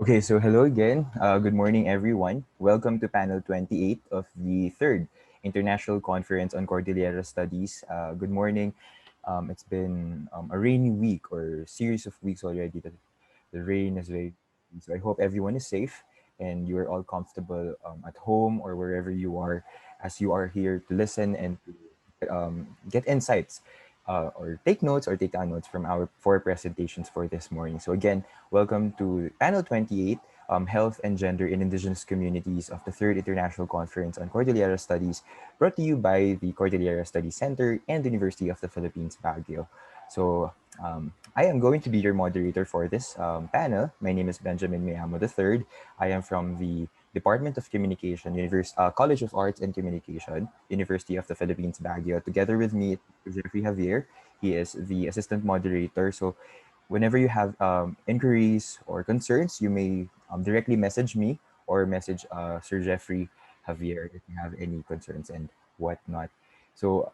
Okay, so hello again. Good morning, everyone. Welcome to panel 28 of the third International Conference on Cordillera Studies. Good morning. It's been a rainy week or series of weeks already. The rain is very, so I hope everyone is safe and you are all comfortable at home or wherever you are as you are here to listen and to get insights or take notes or take down notes from our four presentations for this morning. So again, welcome to panel 28, Health and Gender in Indigenous Communities of the Third International Conference on Cordillera Studies, brought to you by the Cordillera Studies Center and the University of the Philippines, Baguio. So I am going to be your moderator for this panel. My name is Benjamin Mayamo III. I am from the Department of Communication, College of Arts and Communication, University of the Philippines, Baguio. Together with me, Jeffrey Javier. He is the assistant moderator. So whenever you have inquiries or concerns, you may directly message me or message Sir Jeffrey Javier if you have any concerns and whatnot. So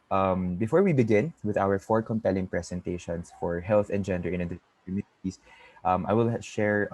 before we begin with our four compelling presentations for health and gender in indigenous communities, I will share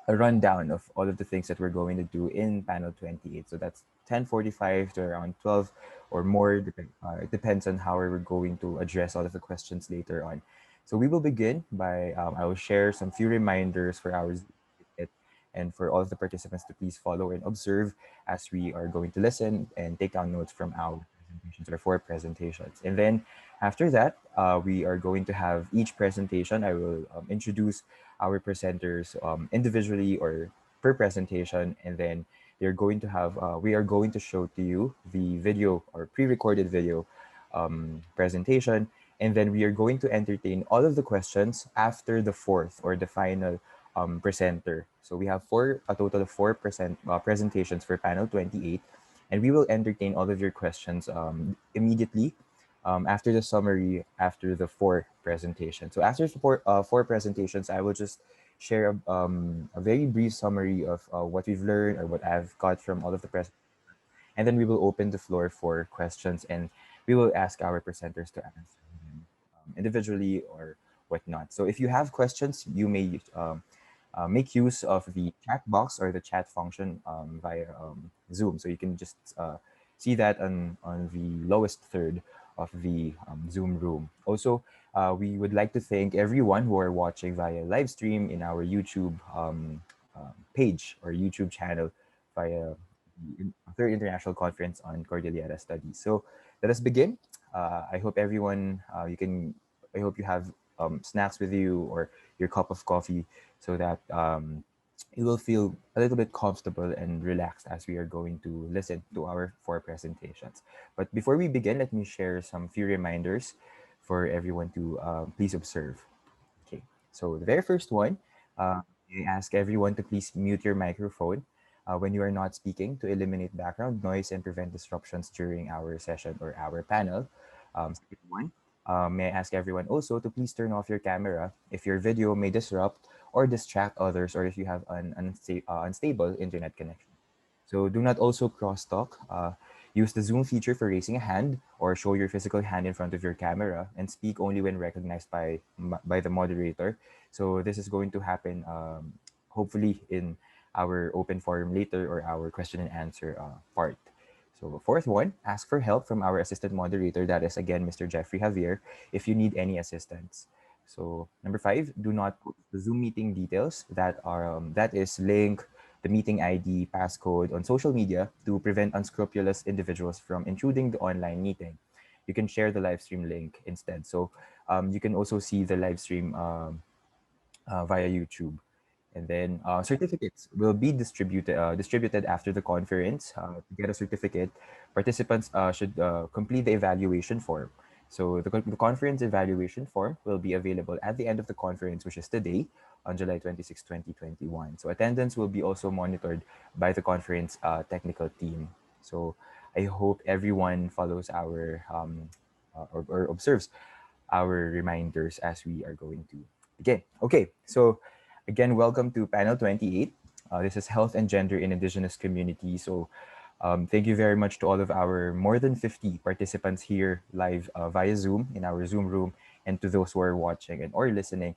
a rundown of all of the things that we're going to do in panel 28. So that's 10:45 to around 12 or more. It depends on how we're going to address all of the questions later on. So we will begin by, I will share some few reminders for our Zoom etiquette and for all of the participants to please follow and observe as we are going to listen and take down notes from our presentations or four presentations. And then after that, we are going to have each presentation. I will introduce our presenters individually or per presentation, and then they're going to have we are going to show to you the video or pre-recorded video presentation, and then we are going to entertain all of the questions after the fourth or the final presenter. So we have a total of four presentations for panel 28, and we will entertain all of your questions immediately after the summary, after the four presentations. So after four presentations, I will just share a very brief summary of what we've learned or what I've got from all of the presentations. And then we will open the floor for questions and we will ask our presenters to answer them individually or whatnot. So if you have questions, you may make use of the chat box or the chat function via Zoom. So you can just see that on the lowest third of the Zoom room. Also, we would like to thank everyone who are watching via live stream in our YouTube page or YouTube channel via the Third International Conference on Cordillera Studies. So let us begin. I hope everyone, I hope you have snacks with you or your cup of coffee so that you will feel a little bit comfortable and relaxed as we are going to listen to our four presentations. But before we begin, let me share some few reminders for everyone to please observe. Okay, so the very first one, I ask everyone to please mute your microphone when you are not speaking to eliminate background noise and prevent disruptions during our session or our panel. Second one, may I ask everyone also to please turn off your camera if your video may disrupt or distract others or if you have an unstable internet connection. So do not also crosstalk. Use the Zoom feature for raising a hand or show your physical hand in front of your camera and speak only when recognized by the moderator. So this is going to happen hopefully in our open forum later or our question and answer part. So the fourth one, ask for help from our assistant moderator. That is again, Mr. Jeffrey Javier, if you need any assistance. So number five, do not put the Zoom meeting details that is link, the meeting ID, passcode on social media to prevent unscrupulous individuals from intruding the online meeting. You can share the live stream link instead. So you can also see the live stream via YouTube. And then certificates will be distributed after the conference. To get a certificate, participants should complete the evaluation form. So the conference evaluation form will be available at the end of the conference, which is today on July 26, 2021. So attendance will be also monitored by the conference technical team. So I hope everyone follows our or observes our reminders as we are going to begin. Okay, so again, welcome to panel 28. This is health and gender in indigenous communities. So thank you very much to all of our more than 50 participants here live via Zoom in our Zoom room and to those who are watching and or listening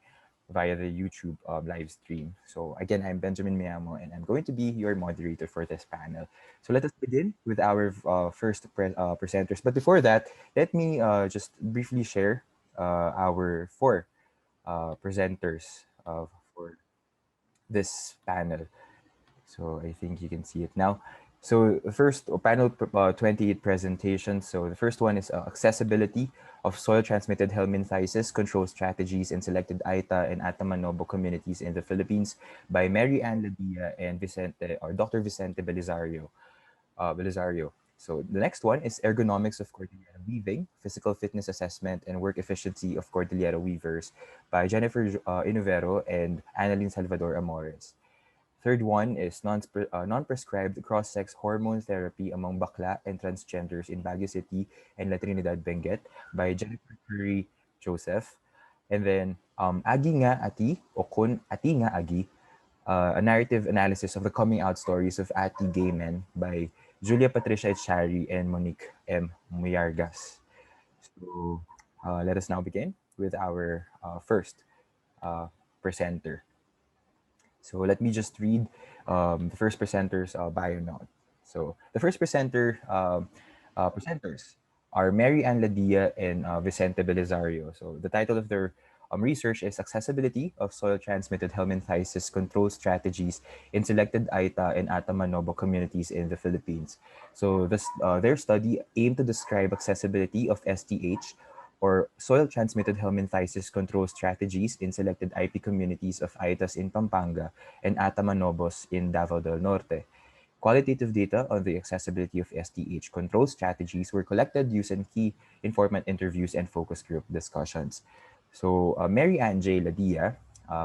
via the YouTube live stream. So again, I'm Benjamin Miamo, and I'm going to be your moderator for this panel. So let us begin with our first presenters. But before that, let me just briefly share our four presenters for this panel. So I think you can see it now. So the first panel 28 presentation. So the first one is accessibility of soil transmitted helminthiasis control strategies in selected Aita and Atamanobo communities in the Philippines by Mary Ann Ladia and Vicente or Dr. Vicente Belisario. So the next one is ergonomics of Cordillera weaving, physical fitness assessment, and work efficiency of Cordillera weavers by Jennifer Inuvero and Annalyn Salvador Amores. Third one is non-prescribed cross-sex hormone therapy among bakla and transgenders in Baguio City and La Trinidad, Benguet by Jennifer Curry Joseph. And then Agi Nga Ati o Kun Ati Nga Agi, a narrative analysis of the coming out stories of Ati gay men by Julia Patricia Echari and Monique M. Muyargas. So let us now begin with our first uh, presenter. So let me just read the first presenter's bio note. So the first presenters are Mary Ann Ladia and Vicente Belisario. So the title of their research is Accessibility of Soil Transmitted Helminthiasis Control Strategies in Selected Aita and Atamanobo Communities in the Philippines. So their study aimed to describe accessibility of STH or soil transmitted helminthiasis control strategies in selected IP communities of Aitas in Pampanga and Atamanobos in Davao del Norte. Qualitative data on the accessibility of STH control strategies were collected using key informant interviews and focus group discussions. So, Mary Ann J. Ladia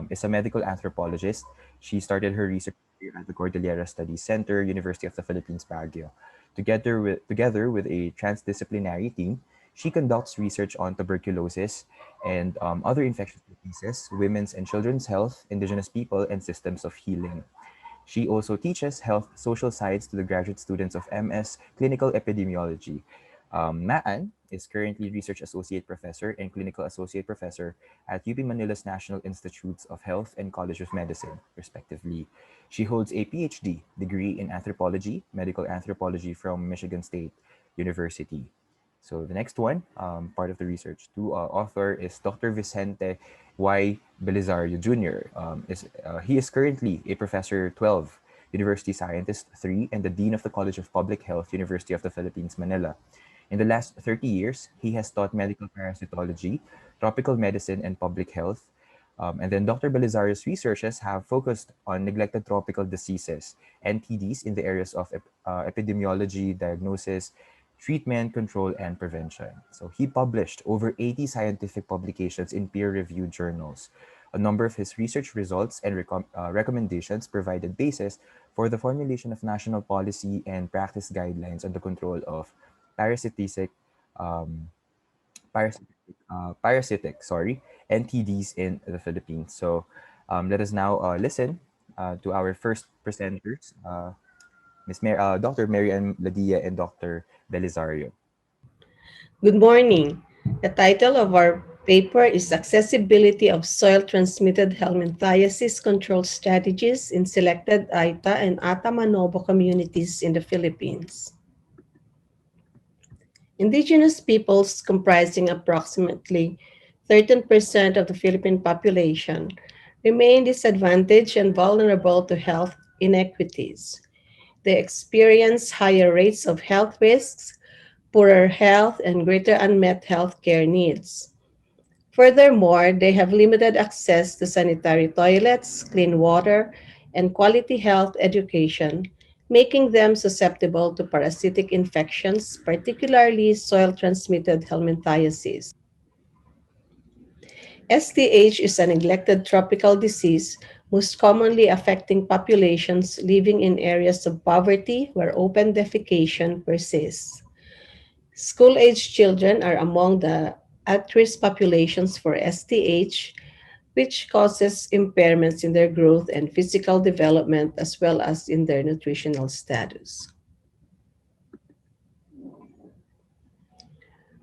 is a medical anthropologist. She started her research career at the Cordillera Studies Center, University of the Philippines, Baguio. Together with a transdisciplinary team, she conducts research on tuberculosis and other infectious diseases, women's and children's health, indigenous people, and systems of healing. She also teaches health social science to the graduate students of MS Clinical Epidemiology. Maan is currently Research Associate Professor and Clinical Associate Professor at UP Manila's National Institutes of Health and College of Medicine, respectively. She holds a PhD degree in anthropology, medical anthropology from Michigan State University. So the next one, part of the research, author is Dr. Vicente Y. Belisario Jr. He is currently a Professor 12, University Scientist 3, and the Dean of the College of Public Health, University of the Philippines, Manila. In the last 30 years, he has taught medical parasitology, tropical medicine, and public health. And then Dr. Belisario's researches have focused on neglected tropical diseases, NTDs, in the areas of epidemiology, diagnosis, treatment, control, and prevention. So he published over 80 scientific publications in peer-reviewed journals. A number of his research results and recommendations provided basis for the formulation of national policy and practice guidelines on the control of parasitic, um, parasitic, NTDs in the Philippines. So let us now listen to our first presenters, Dr. Mary Ann Ladia and Dr. Belisario. Good morning. The title of our paper is Accessibility of Soil Transmitted Helminthiasis Control Strategies in Selected Aita and Atamanobo Communities in the Philippines. Indigenous peoples, comprising approximately 13% of the Philippine population, remain disadvantaged and vulnerable to health inequities. They experience higher rates of health risks, poorer health, and greater unmet health care needs. Furthermore, they have limited access to sanitary toilets, clean water, and quality health education, making them susceptible to parasitic infections, particularly soil transmitted helminthiasis. STH is a neglected tropical disease most commonly affecting populations living in areas of poverty where open defecation persists. School aged children are among the at risk populations for STH, which causes impairments in their growth and physical development as well as in their nutritional status.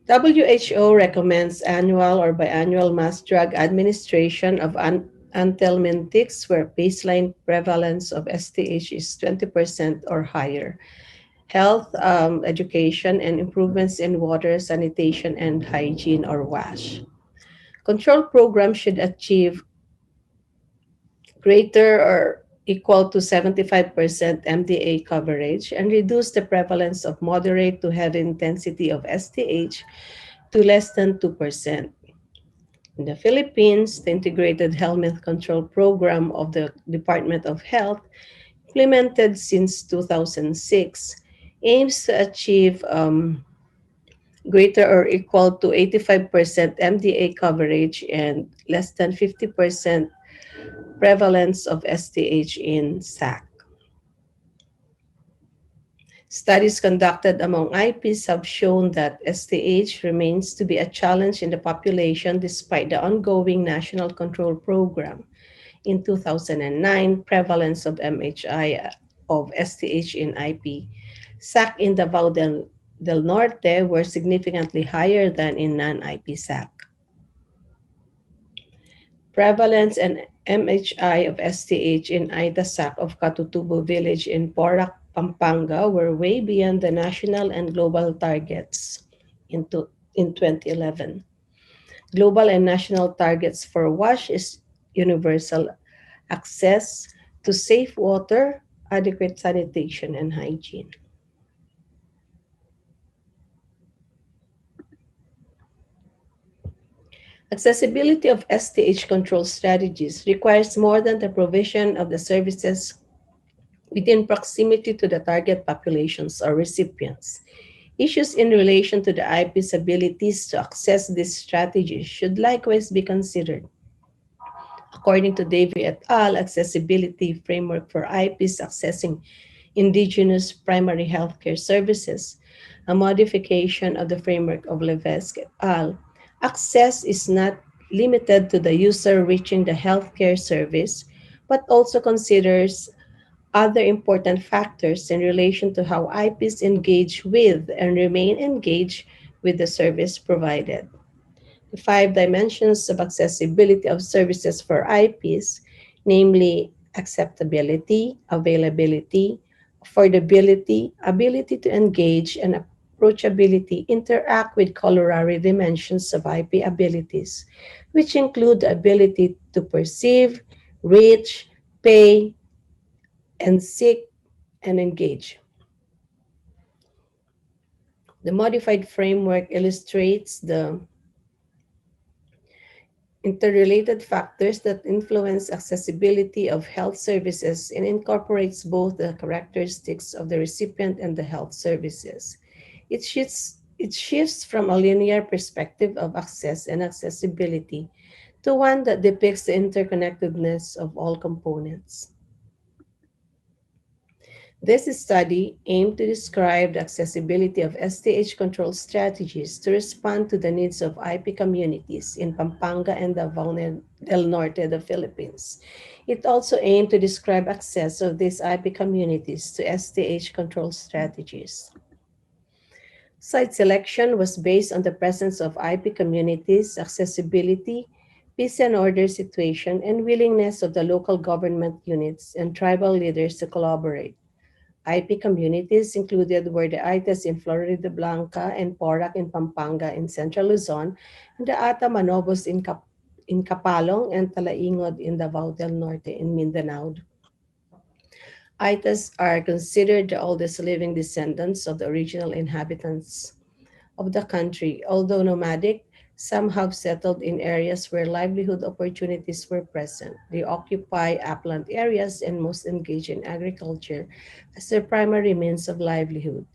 WHO recommends annual or biannual mass drug administration of anthelmintics where baseline prevalence of STH is 20% or higher. Health, education, and improvements in water, sanitation, and hygiene or WASH. Control programs should achieve greater or equal to 75% MDA coverage and reduce the prevalence of moderate to heavy intensity of STH to less than 2%. In the Philippines, the Integrated Helminth Control Program of the Department of Health, implemented since 2006, aims to achieve greater or equal to 85% MDA coverage and less than 50% prevalence of STH in SAC. Studies conducted among IPs have shown that STH remains to be a challenge in the population despite the ongoing national control program. In 2009, prevalence of MHI of STH in IP, SAC in Davao del Norte were significantly higher than in non-IP SAC. Prevalence and MHI of STH in Itasac of Katutubo village in Porac, Pampanga were way beyond the national and global targets in 2011. Global and national targets for WASH is universal access to safe water, adequate sanitation, and hygiene. Accessibility of STH control strategies requires more than the provision of the services within proximity to the target populations or recipients. Issues in relation to the IP's abilities to access these strategies should likewise be considered. According to Davy et al., accessibility framework for IPs accessing Indigenous primary healthcare services, a modification of the framework of Levesque et al., access is not limited to the user reaching the healthcare service, but also considers other important factors in relation to how IPs engage with and remain engaged with the service provided. The five dimensions of accessibility of services for IPs, namely acceptability, availability, affordability, ability to engage, and approachability, interact with corollary dimensions of IP abilities, which include the ability to perceive, reach, pay, and seek and engage. The modified framework illustrates the interrelated factors that influence accessibility of health services and incorporates both the characteristics of the recipient and the health services. It shifts from a linear perspective of access and accessibility to one that depicts the interconnectedness of all components. This study aimed to describe the accessibility of STH control strategies to respond to the needs of IP communities in Pampanga and Davao del Norte, the Philippines. It also aimed to describe access of these IP communities to STH control strategies. Site selection was based on the presence of IP communities, accessibility, peace and order situation, and willingness of the local government units and tribal leaders to collaborate. IP communities included were the Ites in Florida Blanca and Porac in Pampanga in Central Luzon, and the Ata Manobos in Capalong and Talaingod in Davao del Norte in Mindanao. Ites are considered the oldest living descendants of the original inhabitants of the country. Although nomadic, some have settled in areas where livelihood opportunities were present. They occupy upland areas and most engage in agriculture as their primary means of livelihood.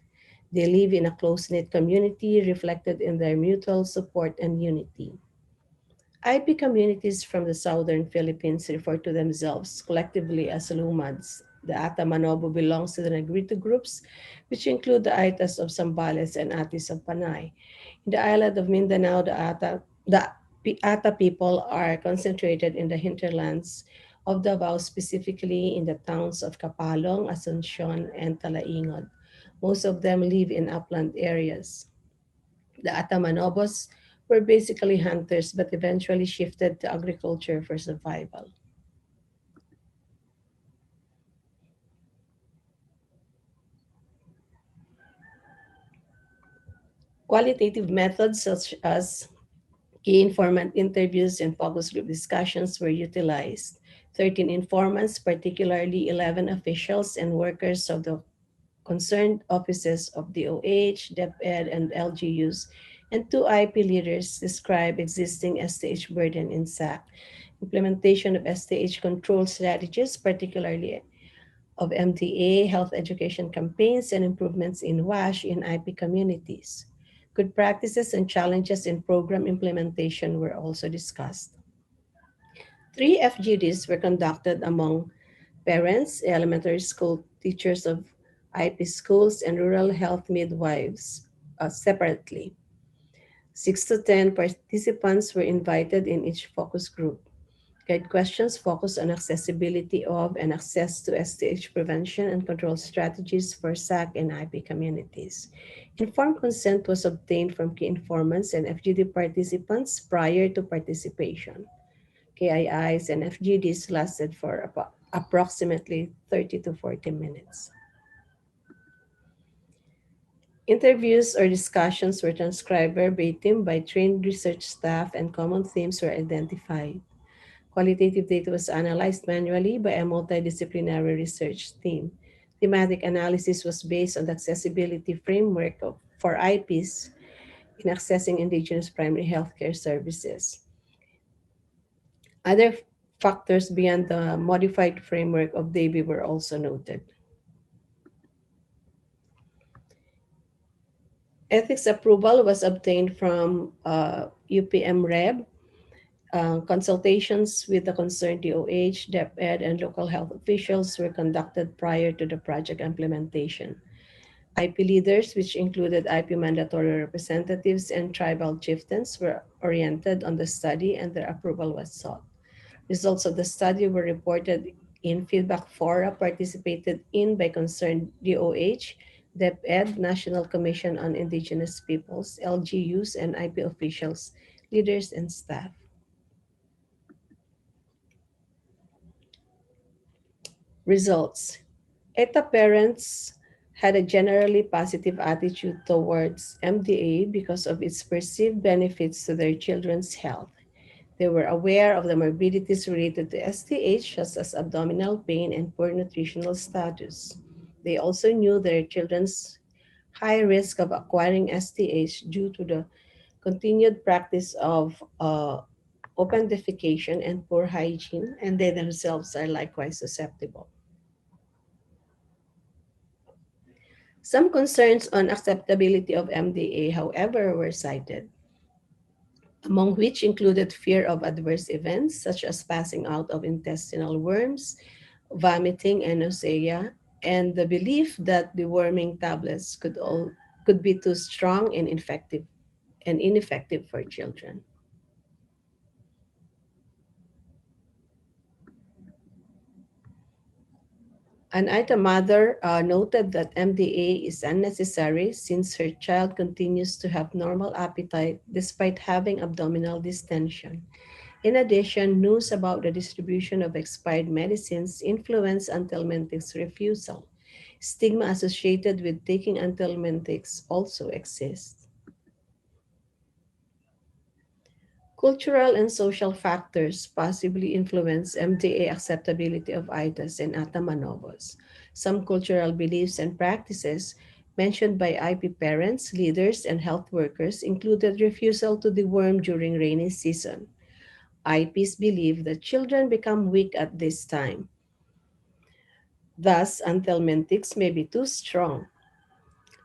They live in a close knit community reflected in their mutual support and unity. IP communities from the southern Philippines refer to themselves collectively as Lumads. The Ata Manobo belongs to the Negrito groups, which include the Aitas of Zambales and Atis of Panay. In the island of Mindanao, the Ata people are concentrated in the hinterlands of Davao, specifically in the towns of Capalong, Asuncion, and Talaingod. Most of them live in upland areas. The Atamanobos were basically hunters but eventually shifted to agriculture for survival. Qualitative methods such as key informant interviews and focus group discussions were utilized. 13 informants, particularly 11 officials and workers of the concerned offices of DOH, DepEd, and LGUs, and two IP leaders describe existing STH burden in SAC, implementation of STH control strategies, particularly of MTA, health education campaigns, and improvements in WASH in IP communities. Good practices and challenges in program implementation were also discussed. Three FGDs were conducted among parents, elementary school teachers of IP schools, and rural health midwives separately. 6 to 10 participants were invited in each focus group. Guide questions focus on accessibility of and access to STH prevention and control strategies for SAC and IP communities. Informed consent was obtained from key informants and FGD participants prior to participation. KIIs and FGDs lasted for approximately 30 to 40 minutes. Interviews or discussions were transcribed verbatim by trained research staff and common themes were identified. Qualitative data was analyzed manually by a multidisciplinary research team. Thematic analysis was based on the accessibility framework for IPs in accessing Indigenous primary healthcare services. Other factors beyond the modified framework of DABI were also noted. Ethics approval was obtained from UPM Reb. Consultations with the concerned DOH, DepEd, and local health officials were conducted prior to the project implementation. IP leaders, which included IP mandatory representatives and tribal chieftains, were oriented on the study and their approval was sought. Results of the study were reported in feedback fora participated in by concerned DOH, DepEd, National Commission on Indigenous Peoples, LGUs, and IP officials, leaders, and staff. Results. ETA parents had a generally positive attitude towards MDA because of its perceived benefits to their children's health. They were aware of the morbidities related to STH, such as abdominal pain and poor nutritional status. They also knew their children's high risk of acquiring STH due to the continued practice of open defecation and poor hygiene, and they themselves are likewise susceptible. Some concerns on acceptability of MDA, however, were cited, among which included fear of adverse events such as passing out of intestinal worms, vomiting, and nausea, and the belief that deworming tablets could be too strong and ineffective for children. An item mother noted that MDA is unnecessary since her child continues to have normal appetite despite having abdominal distension. In addition, news about the distribution of expired medicines influence anthelmintics refusal. Stigma associated with taking anthelmintics also exists. Cultural and social factors possibly influence MTA acceptability of ITAs and Atamanobos. Some cultural beliefs and practices mentioned by IP parents, leaders, and health workers included refusal to deworm during rainy season. IPs believe that children become weak at this time. Thus, anthelmintics may be too strong.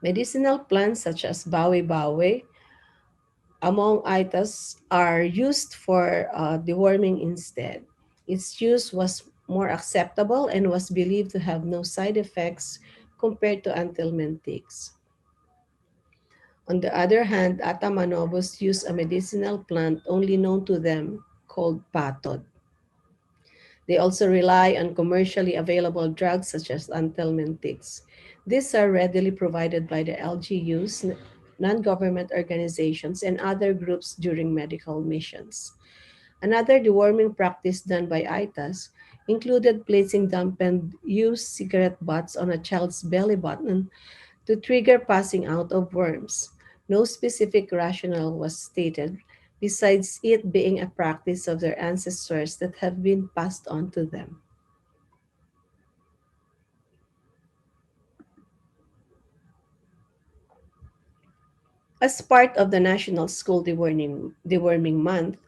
Medicinal plants such as bawi-bawi among itas are used for deworming instead. Its use was more acceptable and was believed to have no side effects compared to anthelmintics. On the other hand, Atamanobos use a medicinal plant only known to them called patod. They also rely on commercially available drugs such as anthelmintics. These are readily provided by the LGUs non government organizations, and other groups during medical missions. Another deworming practice done by ITAS included placing dampened used cigarette butts on a child's belly button to trigger passing out of worms. No specific rationale was stated, besides it being a practice of their ancestors that have been passed on to them. As part of the National School Deworming Month,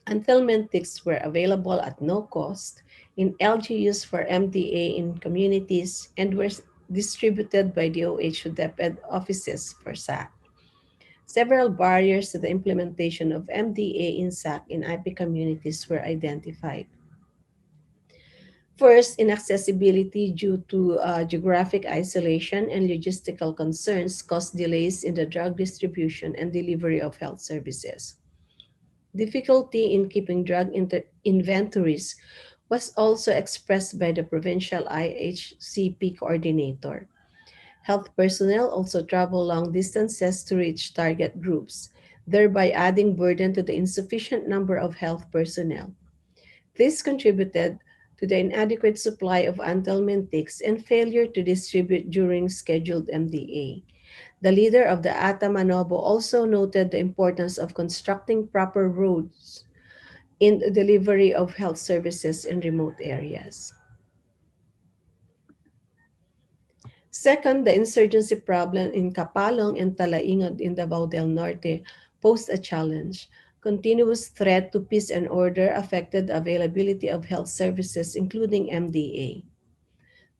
anthelmintics were available at no cost in LGUs for MDA in communities and were distributed by DOH to DepEd offices for SAC. Several barriers to the implementation of MDA in SAC in IP communities were identified. First, inaccessibility due to geographic isolation and logistical concerns caused delays in the drug distribution and delivery of health services. Difficulty in keeping drug inventories was also expressed by the provincial IHCP coordinator. Health personnel also travel long distances to reach target groups, thereby adding burden to the insufficient number of health personnel. This contributed to the inadequate supply of anthelmintics and failure to distribute during scheduled MDA. The leader of the Atamanobo also noted the importance of constructing proper roads in the delivery of health services in remote areas. Second, the insurgency problem in Capalong and Talaingod in Davao del Norte posed a challenge. Continuous threat to peace and order affected the availability of health services, including MDA.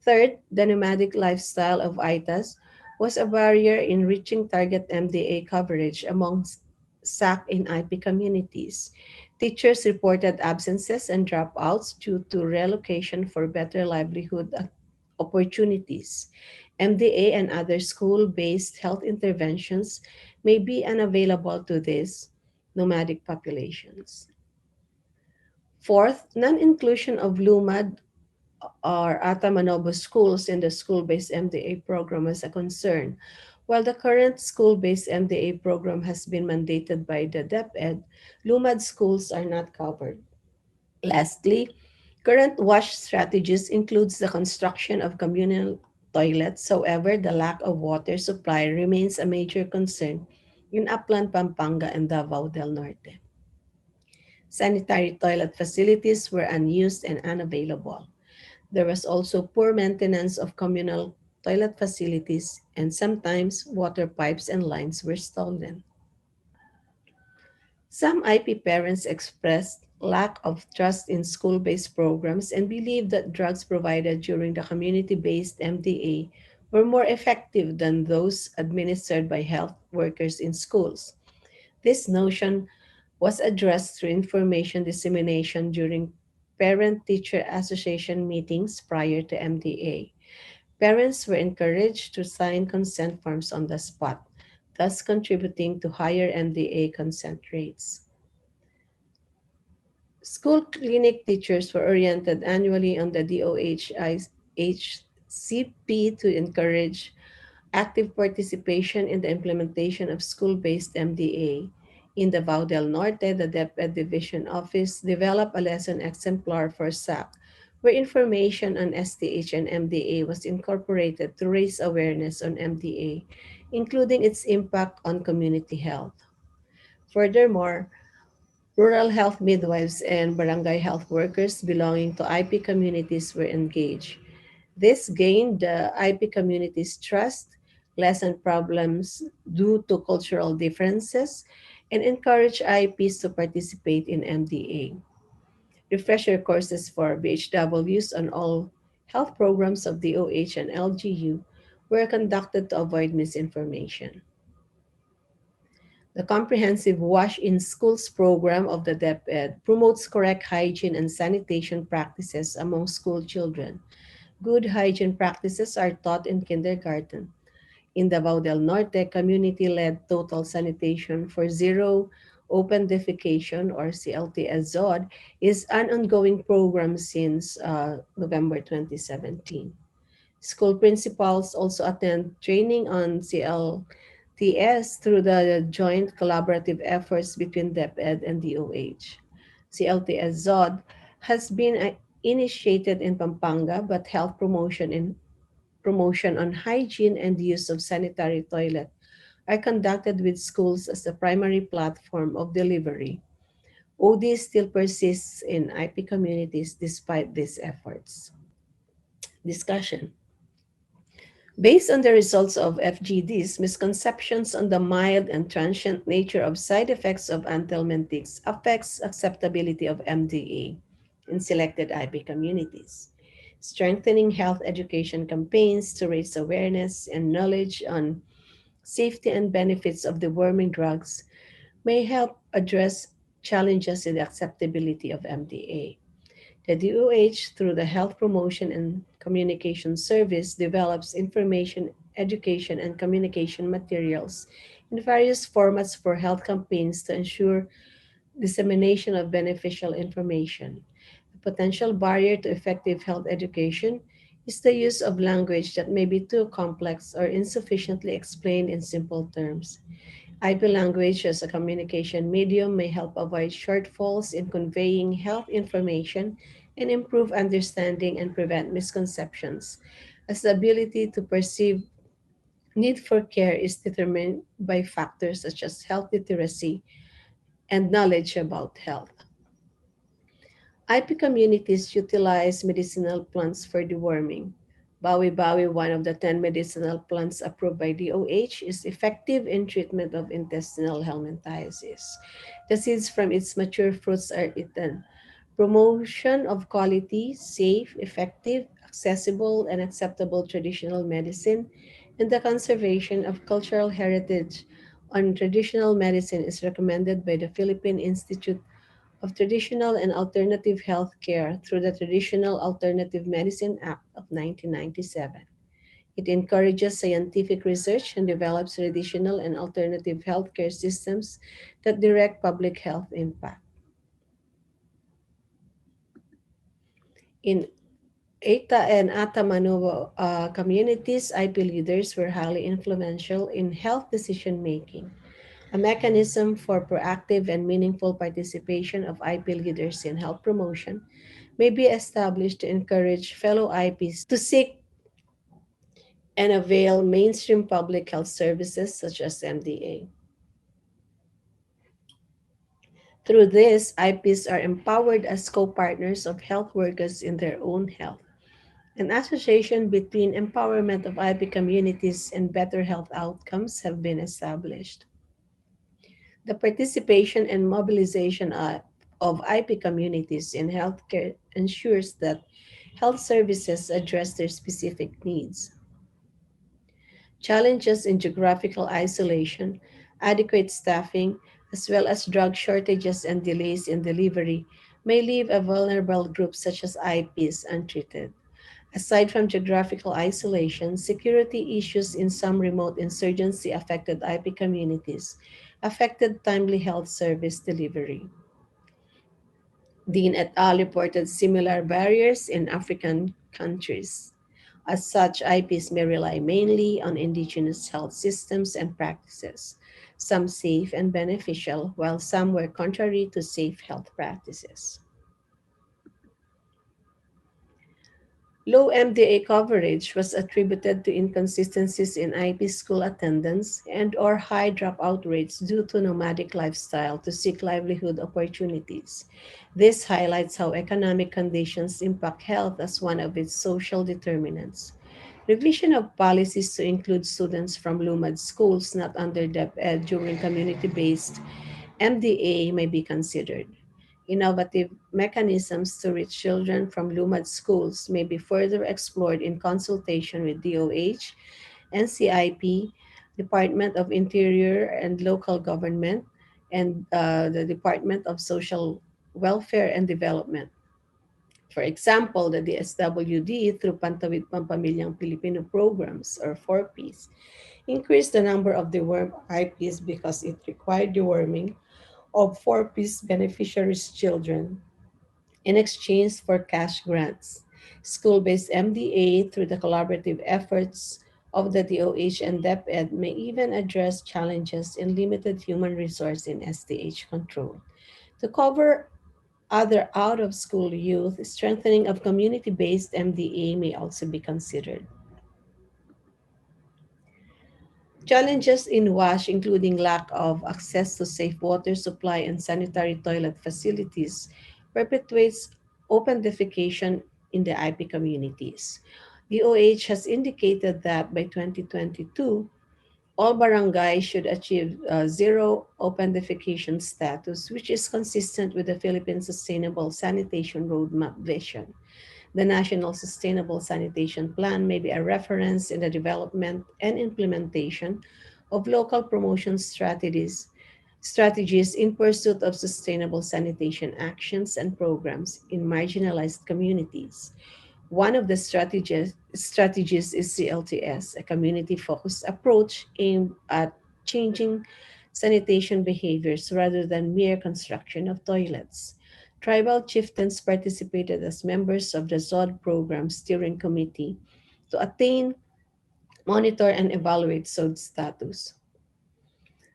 Third, the nomadic lifestyle of ITAS was a barrier in reaching target MDA coverage among SAC and IP communities. Teachers reported absences and dropouts due to relocation for better livelihood opportunities. MDA and other school based health interventions may be unavailable to these nomadic populations. Fourth, non inclusion of Lumad or Atamanobo schools in the school based MDA program is a concern. While the current school based MDA program has been mandated by the DepEd, Lumad schools are not covered. Lastly, current WASH strategies includes the construction of communal toilets. However, the lack of water supply remains a major concern in Upland, Pampanga, and Davao del Norte. Sanitary toilet facilities were unused and unavailable. There was also poor maintenance of communal toilet facilities, and sometimes water pipes and lines were stolen. Some IP parents expressed lack of trust in school based programs and believed that drugs provided during the community based MDA were more effective than those administered by health workers in schools. This notion was addressed through information dissemination during parent teacher association meetings prior to MDA. Parents were encouraged to sign consent forms on the spot, thus contributing to higher MDA consent rates. School clinic teachers were oriented annually on the DOHCP to encourage active participation in the implementation of school-based MDA. In Davao del Norte, the DepEd Division Office developed a lesson exemplar for SAC, where information on STH and MDA was incorporated to raise awareness on MDA, including its impact on community health. Furthermore, rural health midwives and barangay health workers belonging to IP communities were engaged. This gained the IP community's trust, lessened problems due to cultural differences, and encouraged IPs to participate in MDA. Refresher courses for BHWs on all health programs of DOH and LGU were conducted to avoid misinformation. The comprehensive Wash in Schools program of the DepEd promotes correct hygiene and sanitation practices among school children. Good hygiene practices are taught in kindergarten. In Davao del Norte, community-led total sanitation for zero open defecation or CLTS ZOD is an ongoing program since November 2017. School principals also attend training on TS through the joint collaborative efforts between DepEd and DOH. CLTS ZOD has been initiated in Pampanga, but health promotion on hygiene and use of sanitary toilet are conducted with schools as the primary platform of delivery. OD still persists in IP communities despite these efforts. Discussion. Based on the results of FGDs, misconceptions on the mild and transient nature of side effects of anthelmintics affects acceptability of MDA in selected IP communities. Strengthening health education campaigns to raise awareness and knowledge on safety and benefits of the worming drugs may help address challenges in the acceptability of MDA. The DOH, through the Health Promotion and Communication Service, develops information, education, and communication materials in various formats for health campaigns to ensure dissemination of beneficial information. A potential barrier to effective health education is the use of language that may be too complex or insufficiently explained in simple terms. IP language as a communication medium may help avoid shortfalls in conveying health information and improve understanding and prevent misconceptions, as the ability to perceive need for care is determined by factors such as health literacy and knowledge about health. IP communities utilize medicinal plants for deworming. Bawi Bawi, one of the 10 medicinal plants approved by DOH, is effective in treatment of intestinal helminthiasis. The seeds from its mature fruits are eaten. Promotion of quality, safe, effective, accessible, and acceptable traditional medicine, and the conservation of cultural heritage on traditional medicine is recommended by the Philippine Institute of Traditional and Alternative Health Care through the Traditional Alternative Medicine Act of 1997. It encourages scientific research and develops traditional and alternative healthcare systems that direct public health impact. In Eta and Atamanovo communities, IP leaders were highly influential in health decision making. A mechanism for proactive and meaningful participation of IP leaders in health promotion may be established to encourage fellow IPs to seek and avail mainstream public health services such as MDA. Through this, IPs are empowered as co partners of health workers in their own health. An association between empowerment of IP communities and better health outcomes have been established. The participation and mobilization of IP communities in healthcare ensures that health services address their specific needs. Challenges in geographical isolation, adequate staffing, as well as drug shortages and delays in delivery may leave a vulnerable group such as IPs untreated. Aside from geographical isolation, security issues in some remote insurgency affected IP communities affected timely health service delivery. Dean et al. Reported similar barriers in African countries. As such, IPs may rely mainly on indigenous health systems and practices, some safe and beneficial, while some were contrary to safe health practices. Low MDA coverage was attributed to inconsistencies in IP school attendance and/or high dropout rates due to nomadic lifestyle to seek livelihood opportunities. This highlights how economic conditions impact health as one of its social determinants. Revision of policies to include students from Lumads schools not under DepEd during community-based MDA may be considered. Innovative mechanisms to reach children from Lumad schools may be further explored in consultation with DOH, NCIP, Department of Interior and Local Government, and the Department of Social Welfare and Development. For example, the DSWD through Pantawid Pampamilyang Filipino programs or 4Ps increased the number of dewormed IPs because it required deworming of 4-piece beneficiaries' children in exchange for cash grants. School based MDA, through the collaborative efforts of the DOH and DepEd may even address challenges in limited human resource in STH control. To cover other out of school youth, strengthening of community based MDA may also be considered. Challenges in WASH, including lack of access to safe water supply and sanitary toilet facilities, perpetuates open defecation in the IP communities. DOH has indicated that by 2022, all barangays should achieve zero open defecation status, which is consistent with the Philippine Sustainable Sanitation Roadmap vision. The National Sustainable Sanitation Plan may be a reference in the development and implementation of local promotion strategies in pursuit of sustainable sanitation actions and programs in marginalized communities. One of the strategies is CLTS, a community focused approach aimed at changing sanitation behaviors rather than mere construction of toilets. Tribal chieftains participated as members of the ZOD program steering committee to attain, monitor, and evaluate SOD status.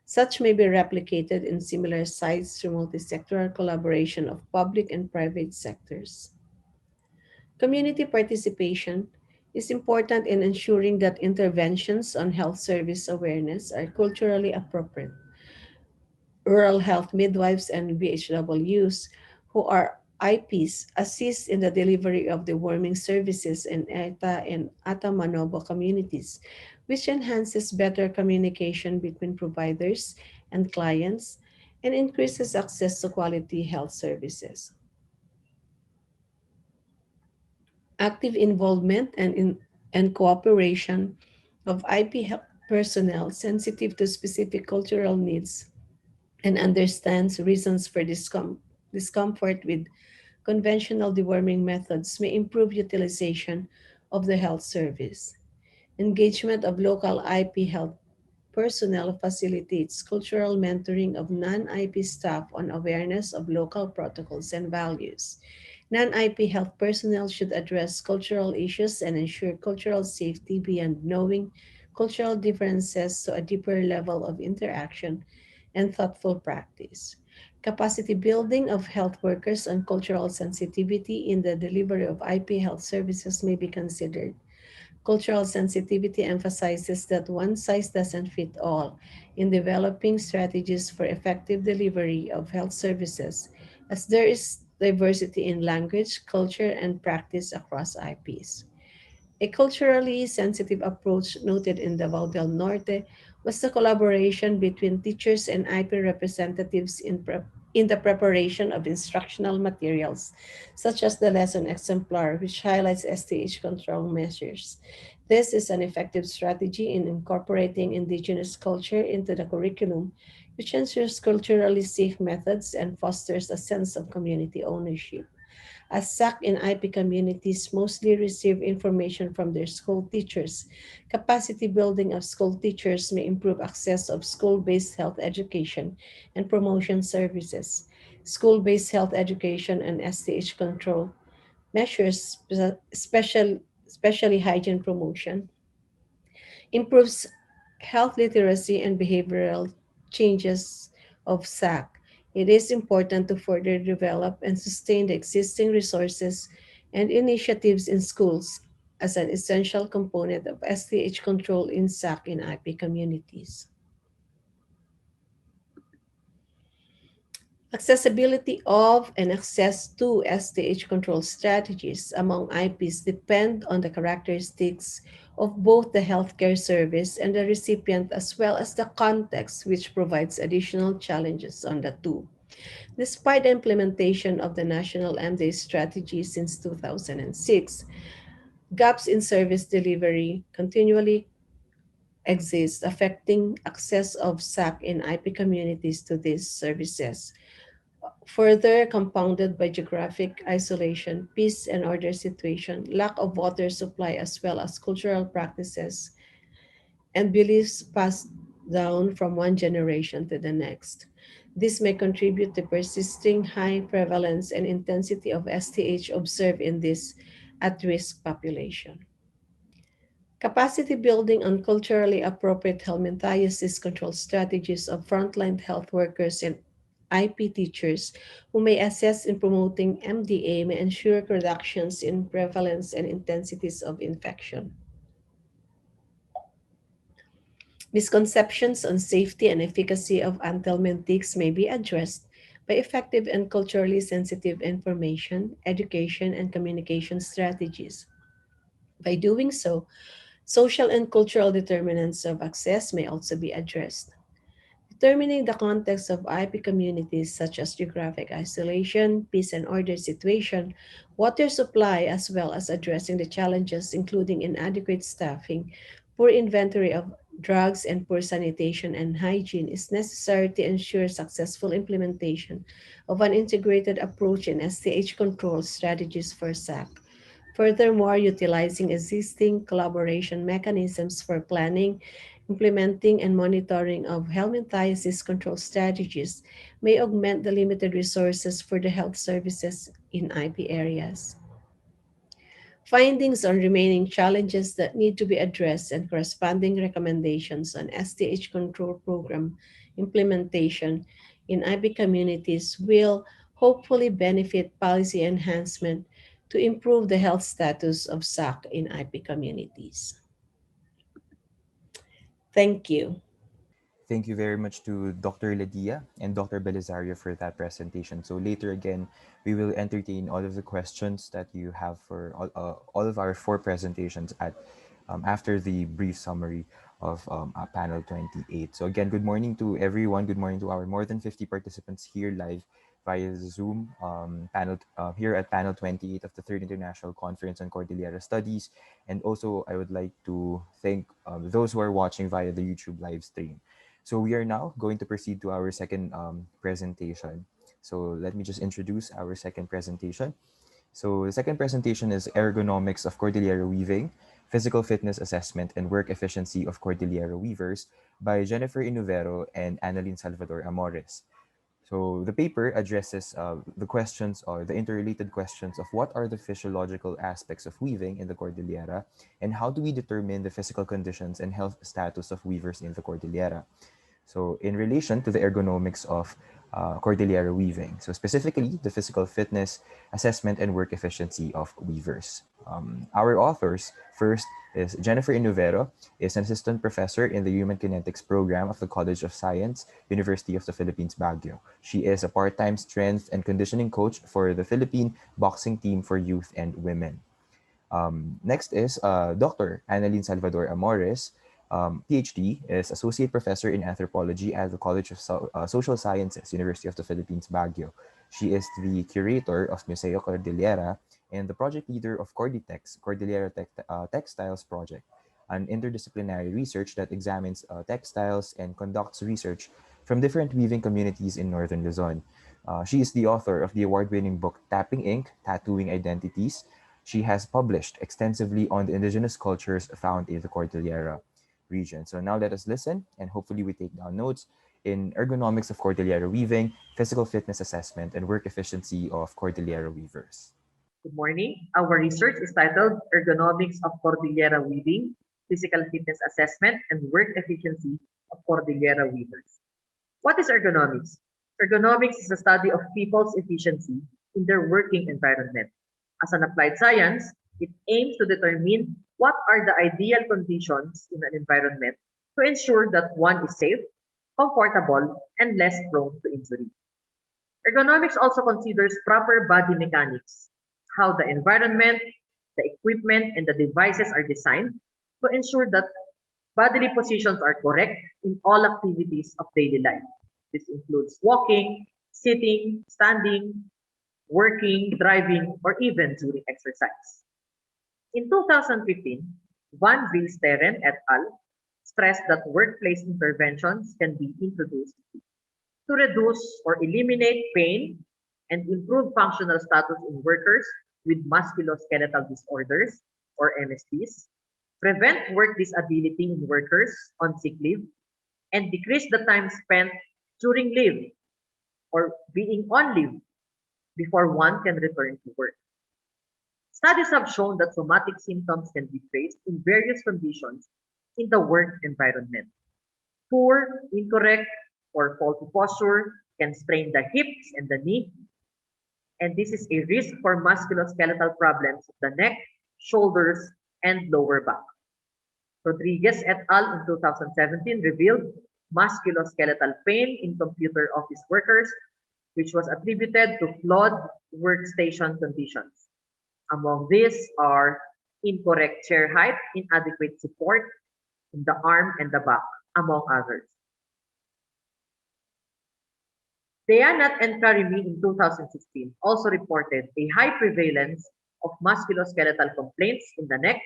Such may be replicated in similar sites through multi-sectoral collaboration of public and private sectors. Community participation is important in ensuring that interventions on health service awareness are culturally appropriate. Rural health midwives and BHWs, who are IPs, assist in the delivery of the warming services in ETA and Atamanobo communities, which enhances better communication between providers and clients and increases access to quality health services. Active involvement and cooperation of IP health personnel sensitive to specific cultural needs and understands reasons for discomfort with conventional deworming methods may improve utilization of the health service. Engagement of local IP health personnel facilitates cultural mentoring of non IP staff on awareness of local protocols and values. Non IP health personnel should address cultural issues and ensure cultural safety beyond knowing cultural differences to a deeper level of interaction and thoughtful practice. Capacity building of health workers on cultural sensitivity in the delivery of IP health services may be considered. Cultural sensitivity emphasizes that one size doesn't fit all in developing strategies for effective delivery of health services, as there is diversity in language, culture, and practice across IPs. A culturally sensitive approach noted in Davao del Norte was the collaboration between teachers and IP representatives in the preparation of instructional materials, such as the lesson exemplar, which highlights STH control measures. This is an effective strategy in incorporating Indigenous culture into the curriculum, which ensures culturally safe methods and fosters a sense of community ownership. As SAC and IP communities mostly receive information from their school teachers, capacity building of school teachers may improve access of school-based health education and promotion services. School-based health education and STH control measures, especially hygiene promotion, improves health literacy and behavioral changes of SAC. It is important to further develop and sustain the existing resources and initiatives in schools as an essential component of STH control in SAC and IP communities. Accessibility of and access to STH control strategies among IPs depend on the characteristics of both the healthcare service and the recipient, as well as the context, which provides additional challenges on the two. Despite the implementation of the national MDA strategy since 2006, gaps in service delivery continually exist, affecting access of SAC in IP communities to these services. Further compounded by geographic isolation, peace and order situation, lack of water supply, as well as cultural practices and beliefs passed down from one generation to the next. This may contribute to persisting high prevalence and intensity of STH observed in this at risk population. Capacity building on culturally appropriate helminthiasis control strategies of frontline health workers and IP teachers who may assist in promoting MDA may ensure reductions in prevalence and intensities of infection. Misconceptions on safety and efficacy of anthelmintics may be addressed by effective and culturally sensitive information, education, and communication strategies. By doing so, social and cultural determinants of access may also be addressed. Determining the context of IP communities such as geographic isolation, peace and order situation, water supply, as well as addressing the challenges including inadequate staffing, poor inventory of drugs, and poor sanitation and hygiene is necessary to ensure successful implementation of an integrated approach in STH control strategies for SAC. Furthermore, utilizing existing collaboration mechanisms for planning, implementing, and monitoring of helminthiasis control strategies may augment the limited resources for the health services in IP areas. Findings on remaining challenges that need to be addressed and corresponding recommendations on STH control program implementation in IB communities will hopefully benefit policy enhancement to improve the health status of SAC in IB communities. Thank you. Thank you very much to Dr. Ladia and Dr. Belisario for that presentation. So later again, we will entertain all of the questions that you have for all of our four presentations at after the brief summary of panel 28. So again, good morning to everyone. Good morning to our more than 50 participants here live via Zoom panel here at panel 28 of the Third International Conference on Cordillera Studies. And also, I would like to thank those who are watching via the YouTube live stream. So we are now going to proceed to our second presentation. So let me just introduce our second presentation. So the second presentation is Ergonomics of Cordillera Weaving, Physical Fitness Assessment and Work Efficiency of Cordillera Weavers by Jennifer Inuvero and Annalyn Salvador Amores. So the paper addresses the questions or the interrelated questions of what are the physiological aspects of weaving in the Cordillera and how do we determine the physical conditions and health status of weavers in the Cordillera. So in relation to the ergonomics of Cordillera weaving, so specifically the physical fitness, assessment, and work efficiency of weavers. Our authors, first is Jennifer Inuvero, is an assistant professor in the Human Kinetics program of the College of Science, University of the Philippines, Baguio. She is a part-time strength and conditioning coach for the Philippine boxing team for youth and women. Next is Dr. Annalyn Salvador Amores, PhD, is Associate Professor in Anthropology at the College of Social Sciences, University of the Philippines, Baguio. She is the curator of Museo Cordillera and the project leader of Corditex, Textiles Project, an interdisciplinary research that examines textiles and conducts research from different weaving communities in northern Luzon. She is the author of the award-winning book Tapping Ink, Tattooing Identities. She has published extensively on the indigenous cultures found in the Cordillera region. So now let us listen and hopefully we take down notes in ergonomics of Cordillera weaving, physical fitness assessment, and work efficiency of Cordillera weavers. Good morning. Our research is titled Ergonomics of Cordillera Weaving, Physical Fitness Assessment, and Work Efficiency of Cordillera Weavers. What is ergonomics? Ergonomics is a study of people's efficiency in their working environment. As an applied science, it aims to determine what are the ideal conditions in an environment to ensure that one is safe, comfortable, and less prone to injury. Ergonomics also considers proper body mechanics, how the environment, the equipment, and the devices are designed to ensure that bodily positions are correct in all activities of daily life. This includes walking, sitting, standing, working, driving, or even during exercise. In 2015, Van Vilsteren et al. Stressed that workplace interventions can be introduced to reduce or eliminate pain and improve functional status in workers with musculoskeletal disorders or MSDs, prevent work disability in workers on sick leave, and decrease the time spent during leave or being on leave before one can return to work. Studies have shown that somatic symptoms can be traced in various conditions in the work environment. Poor, incorrect, or faulty posture can strain the hips and the knee, and this is a risk for musculoskeletal problems of the neck, shoulders, and lower back. Rodriguez et al. In 2017 revealed musculoskeletal pain in computer office workers, which was attributed to flawed workstation conditions. Among these are incorrect chair height, inadequate support in the arm and the back, among others. Dayanat and Karimi in 2016 also reported a high prevalence of musculoskeletal complaints in the neck,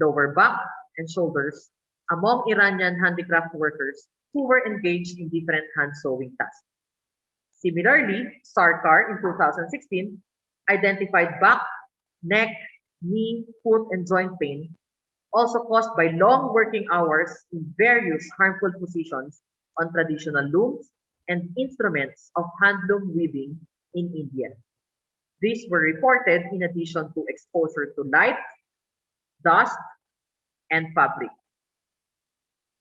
lower back, and shoulders among Iranian handicraft workers who were engaged in different hand sewing tasks. Similarly, Sarkar in 2016 identified back, neck, knee, foot, and joint pain, also caused by long working hours in various harmful positions on traditional looms and instruments of handloom weaving in India. These were reported in addition to exposure to light, dust, and fabric.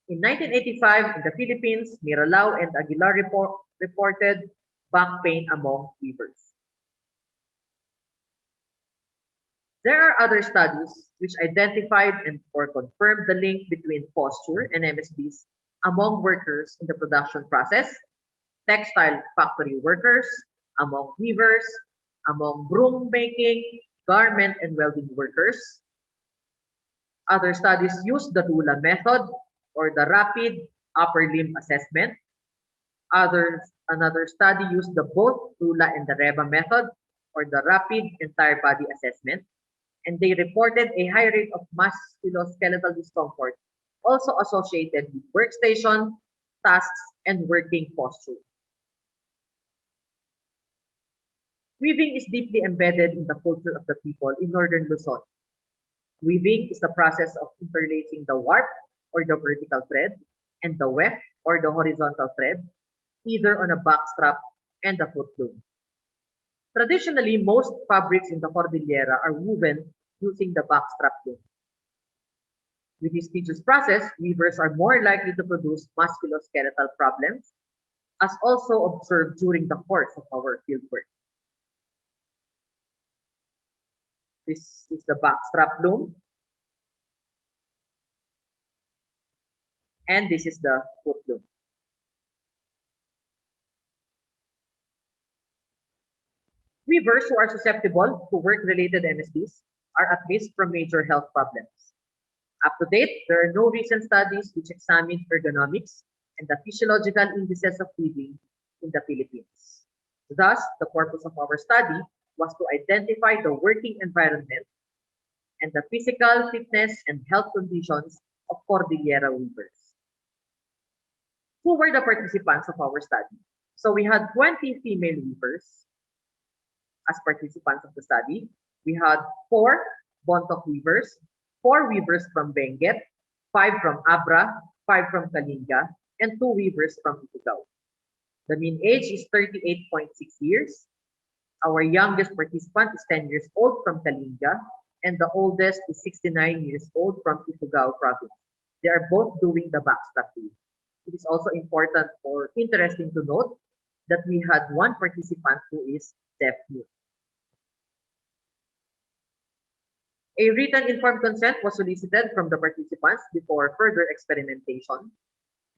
In 1985, in the Philippines, Miralao and Aguilar reported back pain among weavers. There are other studies which identified and or confirmed the link between posture and MSBs among workers in the production process, textile factory workers, among weavers, among broom making, garment and welding workers. Other studies use the RULA method or the rapid upper limb assessment. Another study used the both RULA and the REBA method or the rapid entire body assessment, and they reported a high rate of musculoskeletal discomfort also associated with workstation, tasks, and working posture. Weaving is deeply embedded in the culture of the people in northern Luzon. Weaving is the process of interlacing the warp or the vertical thread and the weft or the horizontal thread, either on a backstrap and a foot loom. Traditionally, most fabrics in the Cordillera are woven using the backstrap loom. With this tedious process, weavers are more likely to produce musculoskeletal problems, as also observed during the course of our fieldwork. This is the backstrap loom, and this is the foot loom. Weavers who are susceptible to work-related MSDs are at risk from major health problems. Up to date, there are no recent studies which examine ergonomics and the physiological indices of weaving in the Philippines. Thus, the purpose of our study was to identify the working environment and the physical fitness and health conditions of Cordillera weavers. Who were the participants of our study? So we had 20 female weavers as participants of the study. We had 4 Bontoc weavers, 4 weavers from Benguet, 5 from Abra, 5 from Kalinga, and 2 weavers from Ifugao. The mean age is 38.6 years. Our youngest participant is 10 years old from Kalinga, and the oldest is 69 years old from Ifugao province. They are both doing the backstrap weave. It is also important or interesting to note that we had one participant who is deaf-mute. A written informed consent was solicited from the participants before further experimentation,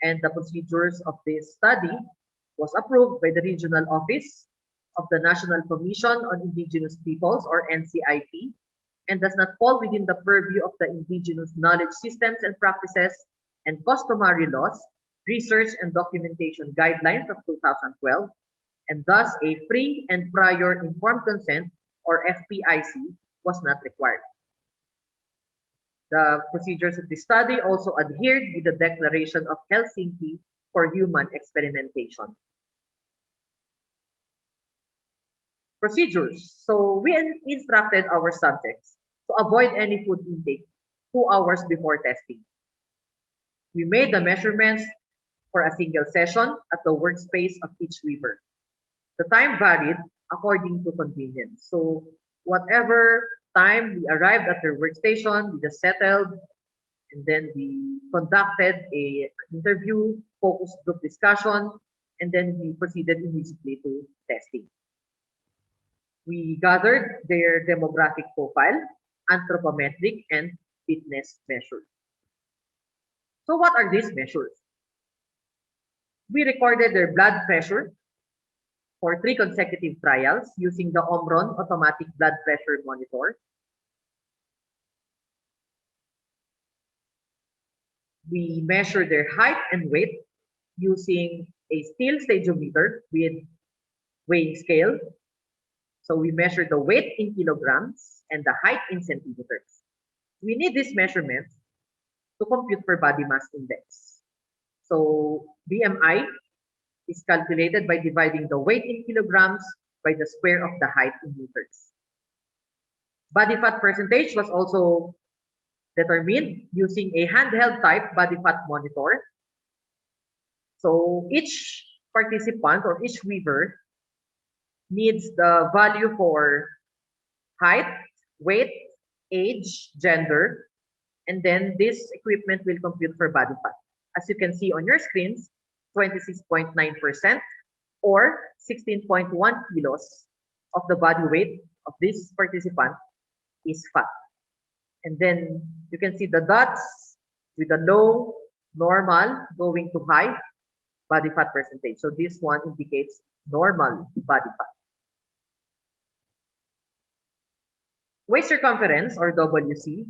and the procedures of this study was approved by the Regional Office of the National Commission on Indigenous Peoples, or NCIP, and does not fall within the purview of the Indigenous Knowledge Systems and Practices and Customary Laws, Research and Documentation Guidelines of 2012, and thus a free and prior informed consent, or FPIC, was not required. The procedures of the study also adhered with the Declaration of Helsinki for Human Experimentation. Procedures. So we instructed our subjects to avoid any food intake 2 hours before testing. We made the measurements for a single session at the workspace of each weaver. The time varied according to convenience. So whatever time we arrived at their workstation, we just settled, and then we conducted an interview, focus group discussion, and then we proceeded immediately to testing. We gathered their demographic profile, anthropometric, and fitness measures. So what are these measures? We recorded their blood pressure for 3 consecutive trials using the Omron automatic blood pressure monitor. We measured their height and weight using a steel stagiometer with weighing scale. So we measured the weight in kilograms and the height in centimeters. We need these measurements to compute for body mass index. So BMI is calculated by dividing the weight in kilograms by the square of the height in meters. Body fat percentage was also determined using a handheld type body fat monitor. So each participant or each weaver needs the value for height, weight, age, gender, and then this equipment will compute for body fat. As you can see on your screens, 26.9% or 16.1 kilos of the body weight of this participant is fat. And then you can see the dots with the low, normal, going to high body fat percentage. So this one indicates normal body fat. Waist circumference or WC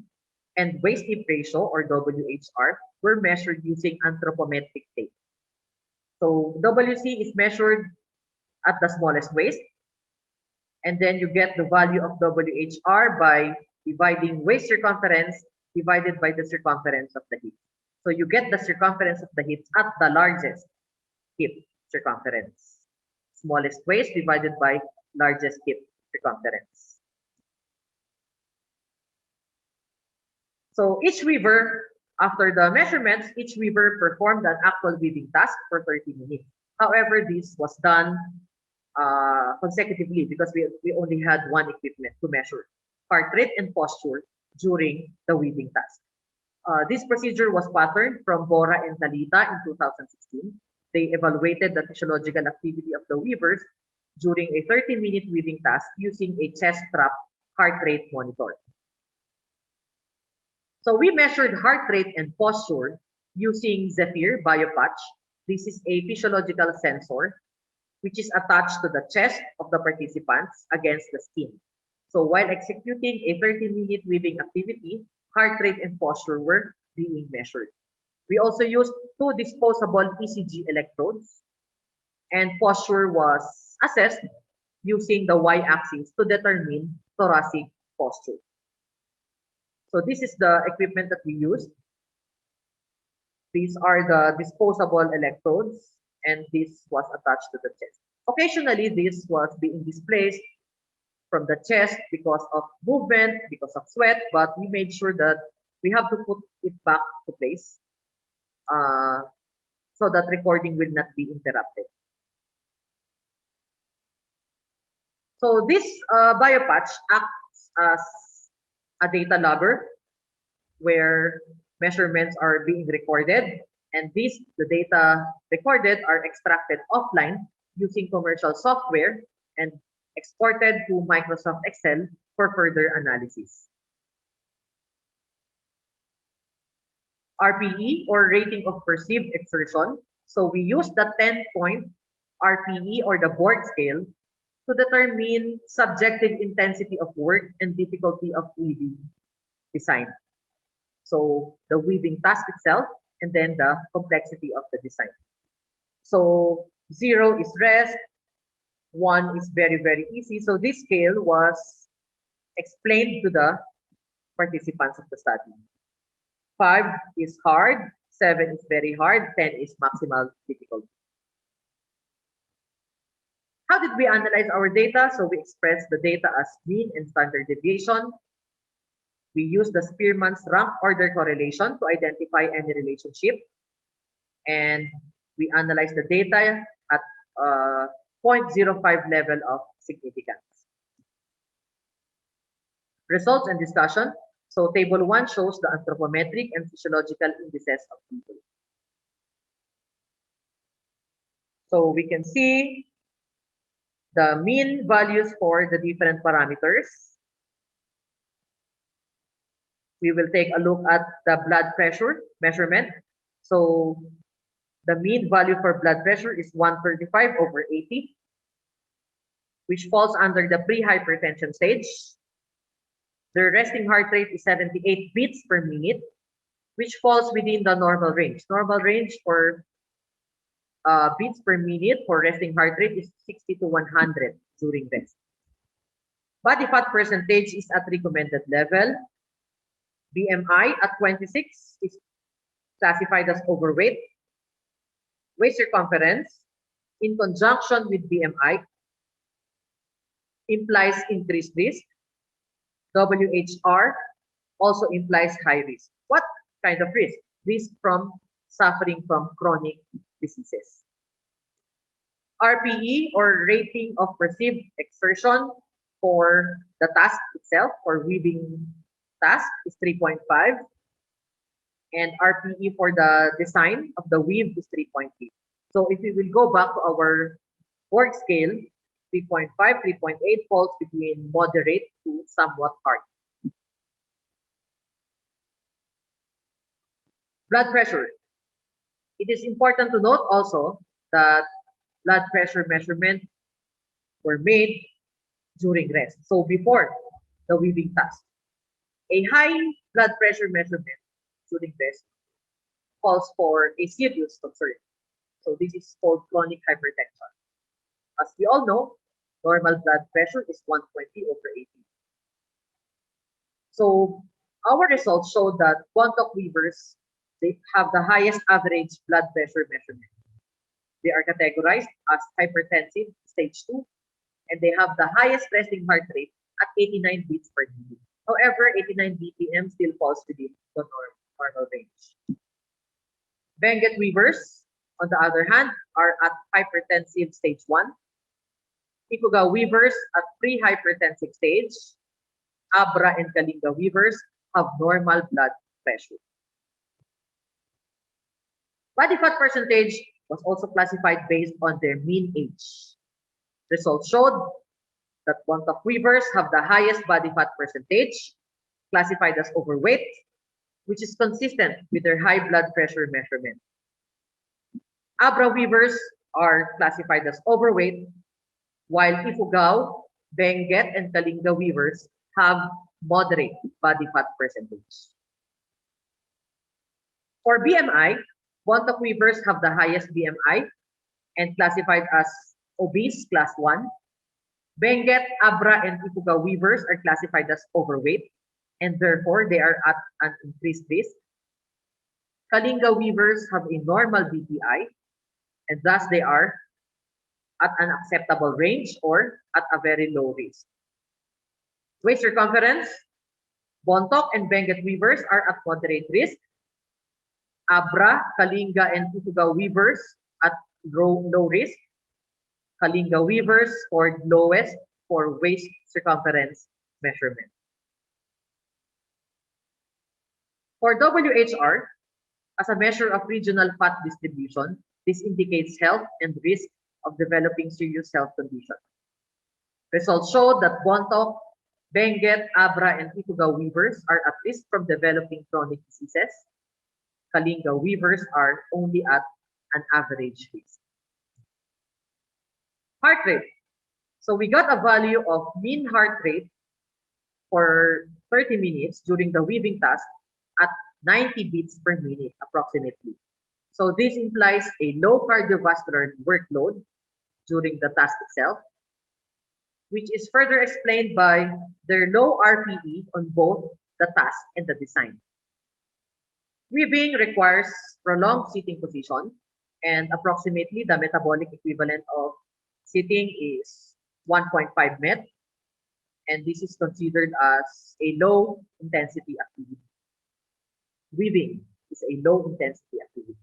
and waist hip ratio or WHR were measured using anthropometric tape. So WC is measured at the smallest waist, and then you get the value of WHR by dividing waist circumference divided by the circumference of the hip. So you get the circumference of the hips at the largest hip circumference. Smallest waist divided by largest hip circumference. So each weaver, after the measurements, each weaver performed an actual weaving task for 30 minutes. However, this was done consecutively because we only had one equipment to measure heart rate and posture during the weaving task. This procedure was patterned from Bora and Talita in 2016. They evaluated the physiological activity of the weavers during a 30-minute weaving task using a chest strap heart rate monitor. So we measured heart rate and posture using Zephyr BioPatch. This is a physiological sensor which is attached to the chest of the participants against the skin. So while executing a 30-minute weaving activity, heart rate and posture were being measured. We also used 2 disposable ECG electrodes, and posture was assessed using the y-axis to determine thoracic posture. So this is the equipment that we used. These are the disposable electrodes, and this was attached to the chest. Occasionally, this was being displaced from the chest because of movement, because of sweat, but we made sure that we have to put it back to place so that recording will not be interrupted. So this BioPatch acts as a data logger where measurements are being recorded, and the data recorded are extracted offline using commercial software and exported to Microsoft Excel for further analysis. RPE or rating of perceived exertion. So we use the 10-point RPE or the board scale to determine subjective intensity of work and difficulty of weaving design. So the weaving task itself and then the complexity of the design. So 0 is rest, 1 is very, very easy. So this scale was explained to the participants of the study. 5 is hard, 7 is very hard, 10 is maximal difficulty. How did we analyze our data? So we expressed the data as mean and standard deviation. We used the Spearman's rank order correlation to identify any relationship. And we analyzed the data at 0.05 level of significance. Results and discussion. So table 1 shows the anthropometric and physiological indices of people. So we can see the mean values for the different parameters. We will take a look at the blood pressure measurement. So the mean value for blood pressure is 135/80, which falls under the pre-hypertension stage. The resting heart rate is 78 beats per minute, which falls within the normal range. Normal range for beats per minute for resting heart rate is 60 to 100 during rest. Body fat percentage is at recommended level. BMI at 26 is classified as overweight. Waist circumference in conjunction with BMI implies increased risk. WHR also implies high risk. What kind of risk? Risk from suffering from chronic diseases. RPE, or rating of perceived exertion for the task itself, for weaving task, is 3.5. And RPE for the design of the weave is 3.8. So if we will go back to our work scale, 3.5, 3.8 falls between moderate to somewhat hard. Blood pressure. It is important to note also that blood pressure measurement were made during rest. So before the weaving task. A high blood pressure measurement during rest calls for a serious concern. So this is called chronic hypertension. As we all know, normal blood pressure is 120/80. So our results show that Bontoc weavers, they have the highest average blood pressure measurement. They are categorized as hypertensive stage 2, and they have the highest resting heart rate at 89 beats per minute. However, 89 BPM still falls within the normal range. Benguet weavers, on the other hand, are at hypertensive stage 1. Ikuga weavers at pre-hypertensive stage. Abra and Kalinga weavers have normal blood pressure. Body fat percentage was also classified based on their mean age. Results showed that Bontoc weavers have the highest body fat percentage, classified as overweight, which is consistent with their high blood pressure measurement. Abra weavers are classified as overweight, while Ifugao, Benguet, and Kalinga weavers have moderate body fat percentage. For BMI, Bontoc weavers have the highest BMI and classified as obese class 1. Benguet, Abra, and Ipuga weavers are classified as overweight, and therefore they are at an increased risk. Kalinga weavers have a normal BPI, and thus they are at an acceptable range or at a very low risk. Waist circumference, Bontoc and Benguet weavers are at moderate risk. Abra, Kalinga, and Ipuga weavers at low risk. Kalinga weavers scored lowest for waist circumference measurement. For WHR, as a measure of regional fat distribution, this indicates health and risk of developing serious health conditions. Results show that Bontoc, Benguet, Abra, and Ipuga weavers are at risk from developing chronic diseases. Kalinga weavers are only at an average risk. Heart rate. So we got a value of mean heart rate for 30 minutes during the weaving task at 90 beats per minute approximately. So this implies a low cardiovascular workload during the task itself, which is further explained by their low RPE on both the task and the design. Weaving requires prolonged sitting position, and approximately the metabolic equivalent of sitting is 1.5 met, and this is considered as a low intensity activity. Weaving is a low intensity activity.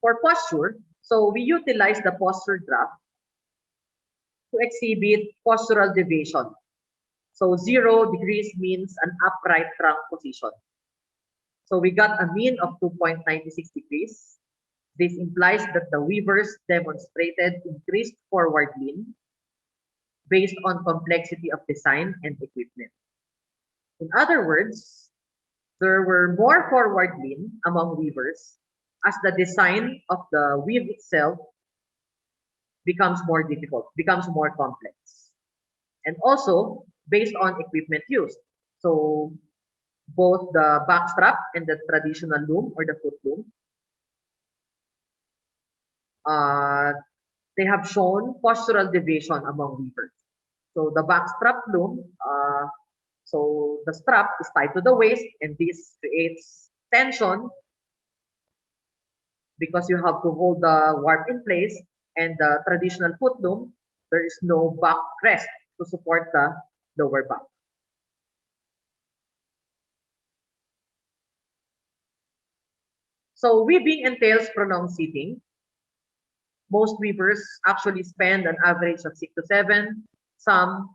For posture, so we utilize the posture graph to exhibit postural deviation So 0 degrees means an upright trunk position. So we got a mean of 2.96 degrees. This implies that the weavers demonstrated increased forward lean based on complexity of design and equipment. In other words, there were more forward lean among weavers as the design of the weave itself becomes more difficult, becomes more complex. And also based on equipment used. So both the backstrap and the traditional loom or the foot loom, uh, they have shown postural deviation among weavers. So the backstrap loom, so the strap is tied to the waist, and this creates tension because you have to hold the warp in place. And the traditional foot loom, there is no back rest to support the lower back. So weaving entails prolonged sitting. Most weavers actually spend an average of 6 to 7, some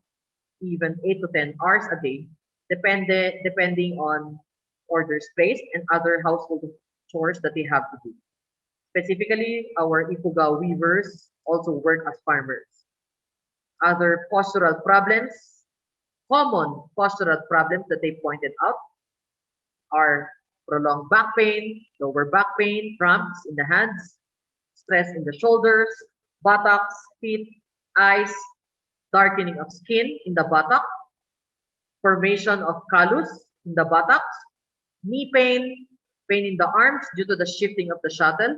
even 8 to 10 hours a day, depending on orders placed and other household chores that they have to do. Specifically, our Ifugao weavers also work as farmers. Other postural problems, common postural problems that they pointed out are prolonged back pain, lower back pain, cramps in the hands, stress in the shoulders, buttocks, feet, eyes, darkening of skin in the buttock, formation of callus in the buttocks, knee pain, pain in the arms due to the shifting of the shuttle,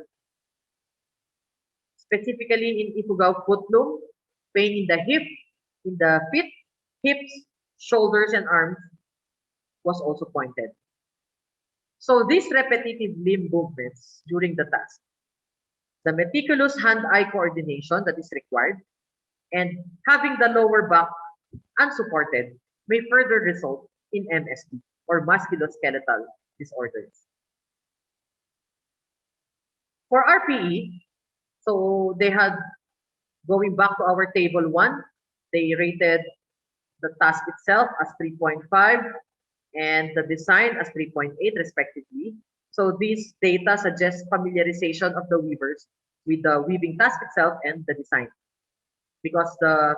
specifically in Ifugao footloom, pain in the hip, in the feet, hips, shoulders, and arms was also pointed. So these repetitive limb movements during the task, the meticulous hand-eye coordination that is required, and having the lower back unsupported may further result in MSD or musculoskeletal disorders. For RPE, so they had, going back to our table 1, they rated the task itself as 3.5 and the design as 3.8 respectively. So these data suggest familiarization of the weavers with the weaving task itself and the design, because the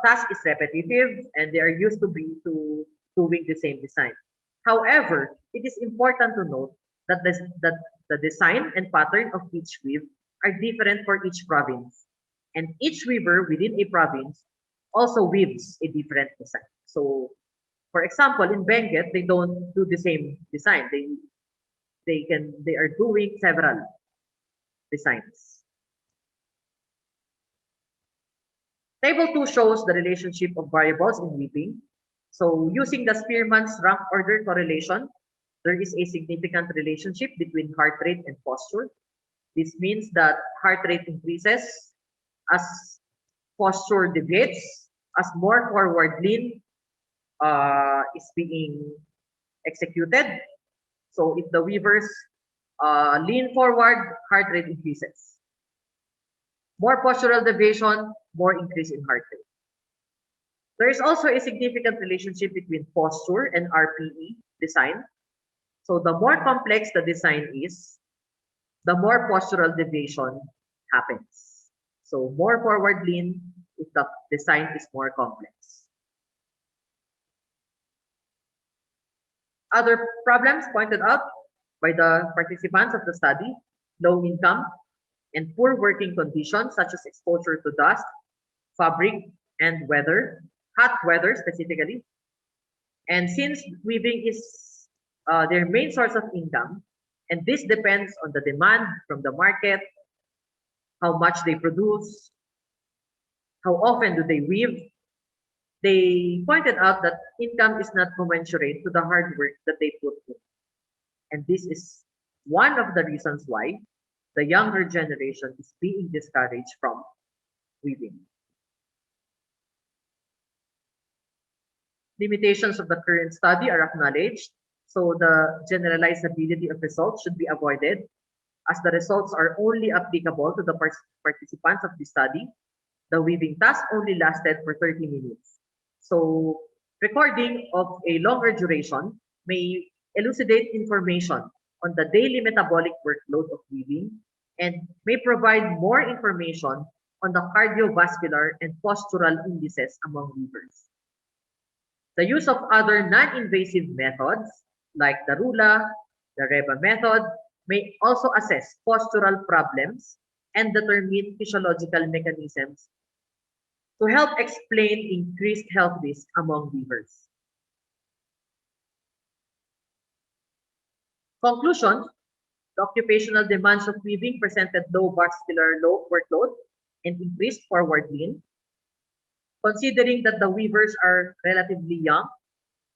task is repetitive and they are used to doing the same design. However, it is important to note that the design and pattern of each weave are different for each province, and each weaver within a province also weaves a different design. So, for example, in Benguet, they don't do the same design. They are doing several designs. Table 2 shows the relationship of variables in weaving. So using the Spearman's rank order correlation, there is a significant relationship between heart rate and posture. This means that heart rate increases as posture deviates, as more forward lean is being executed. So if the weavers lean forward, heart rate increases. More postural deviation, more increase in heart rate. There is also a significant relationship between posture and RPE design. So the more complex the design is, the more postural deviation happens. So more forward lean if the design is more complex. Other problems pointed out by the participants of the study: low income and poor working conditions such as exposure to dust, fabric, and weather, hot weather specifically. And since weaving is their main source of income, and this depends on the demand from the market, how much they produce, how often do they weave, they pointed out that income is not commensurate to the hard work that they put in. And this is one of the reasons why the younger generation is being discouraged from weaving. Limitations of the current study are acknowledged, so the generalizability of results should be avoided, as the results are only applicable to the participants of the study. The weaving task only lasted for 30 minutes. So recording of a longer duration may elucidate information on the daily metabolic workload of weaving and may provide more information on the cardiovascular and postural indices among weavers. The use of other non-invasive methods like the Rula, the Reba method may also assess postural problems and determine physiological mechanisms to help explain increased health risk among weavers. Conclusion, the occupational demands of weaving presented low vascular low workload and increased forward lean. Considering that the weavers are relatively young,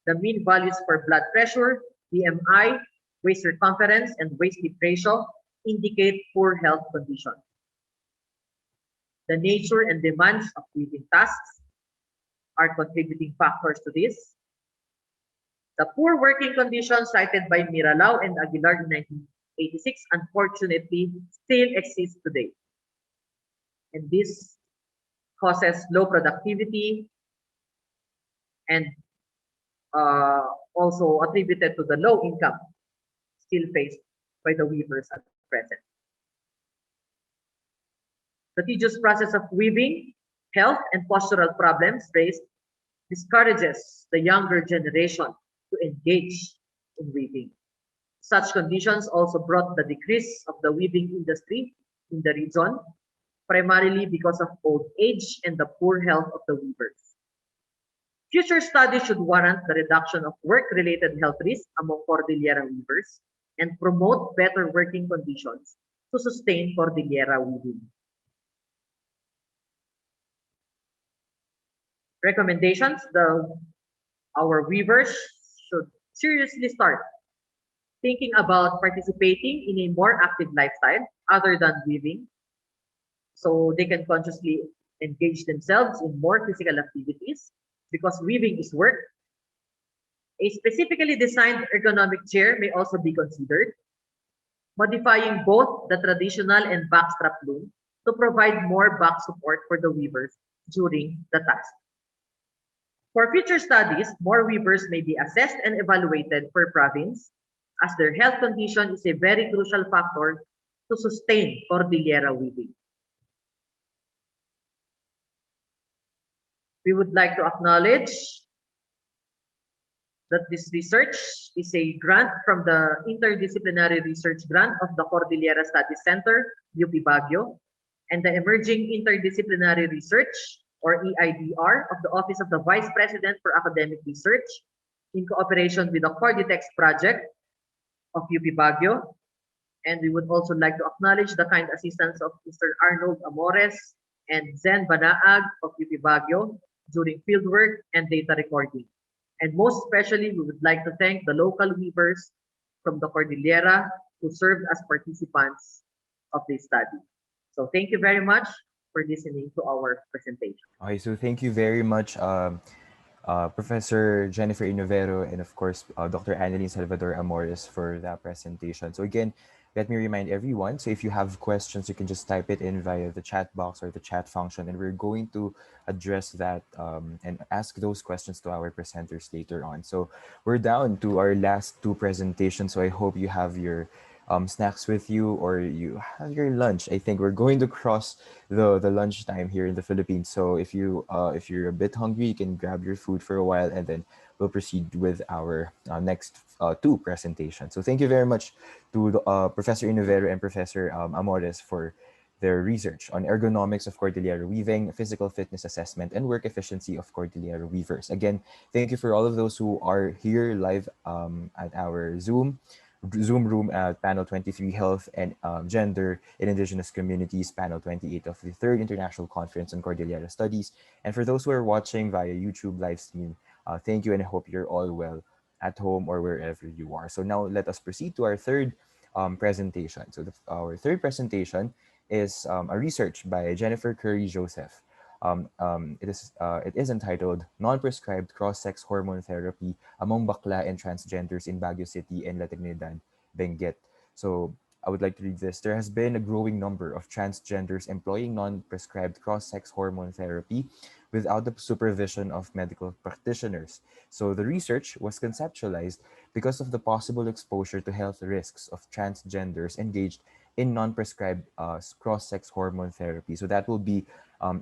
the mean values for blood pressure, BMI, waist circumference, and waist hip ratio indicate poor health condition. The nature and demands of weaving tasks are contributing factors to this. The poor working conditions cited by Miralao and Aguilar in 1986 unfortunately still exist today. And this causes low productivity and also attributed to the low income still faced by the weavers at present. The tedious process of weaving, health, and postural problems raised discourages the younger generation to engage in weaving. Such conditions also brought the decrease of the weaving industry in the region, primarily because of old age and the poor health of the weavers. Future studies should warrant the reduction of work-related health risks among Cordillera weavers and promote better working conditions to sustain Cordillera weaving. Recommendations, our weavers should seriously start thinking about participating in a more active lifestyle other than weaving so they can consciously engage themselves in more physical activities because weaving is work. A specifically designed ergonomic chair may also be considered, modifying both the traditional and backstrap loom to provide more back support for the weavers during the task. For future studies, more weavers may be assessed and evaluated per province as their health condition is a very crucial factor to sustain Cordillera weaving. We would like to acknowledge that this research is a grant from the Interdisciplinary Research Grant of the Cordillera Studies Center, UP Baguio, and the Emerging Interdisciplinary Research, or EIDR, of the Office of the Vice President for Academic Research, in cooperation with the Corditex project of UP Baguio. And we would also like to acknowledge the kind assistance of Mr. Arnold Amores and Zen Banaag of UP Baguio during fieldwork and data recording. And most especially, we would like to thank the local weavers from the Cordillera who served as participants of this study. So thank you very much for listening to our presentation. Okay, so thank you very much, Professor Jennifer Inovero, and of course, Dr. Annalyn Salvador Amores for that presentation. So again, let me remind everyone, so if you have questions, you can just type it in via the chat box or the chat function, and we're going to address that and ask those questions to our presenters later on. So we're down to our last two presentations, so I hope you have your snacks with you or you have your lunch. I think we're going to cross the lunch time here in the Philippines. So if you're a bit hungry, you can grab your food for a while, and then we'll proceed with our next two presentations. So thank you very much to Professor Inovero and Professor Amores for their research on ergonomics of Cordillera weaving, physical fitness assessment, and work efficiency of Cordillera weavers. Again, thank you for all of those who are here live at our Zoom room at panel 23, Health and Gender in Indigenous Communities, panel 28 of the third International Conference on Cordillera Studies. And for those who are watching via YouTube live stream, thank you, and I hope you're all well at home or wherever you are. So now let us proceed to our third presentation. So our third presentation is a research by Jennifer Curry Joseph. It is entitled Non-Prescribed Cross-Sex Hormone Therapy Among Bakla and Transgenders in Baguio City and La Trinidad, Benguet. So I would like to read this. There has been a growing number of transgenders employing non-prescribed cross-sex hormone therapy without the supervision of medical practitioners. So the research was conceptualized because of the possible exposure to health risks of transgenders engaged in non-prescribed cross-sex hormone therapy. So that will be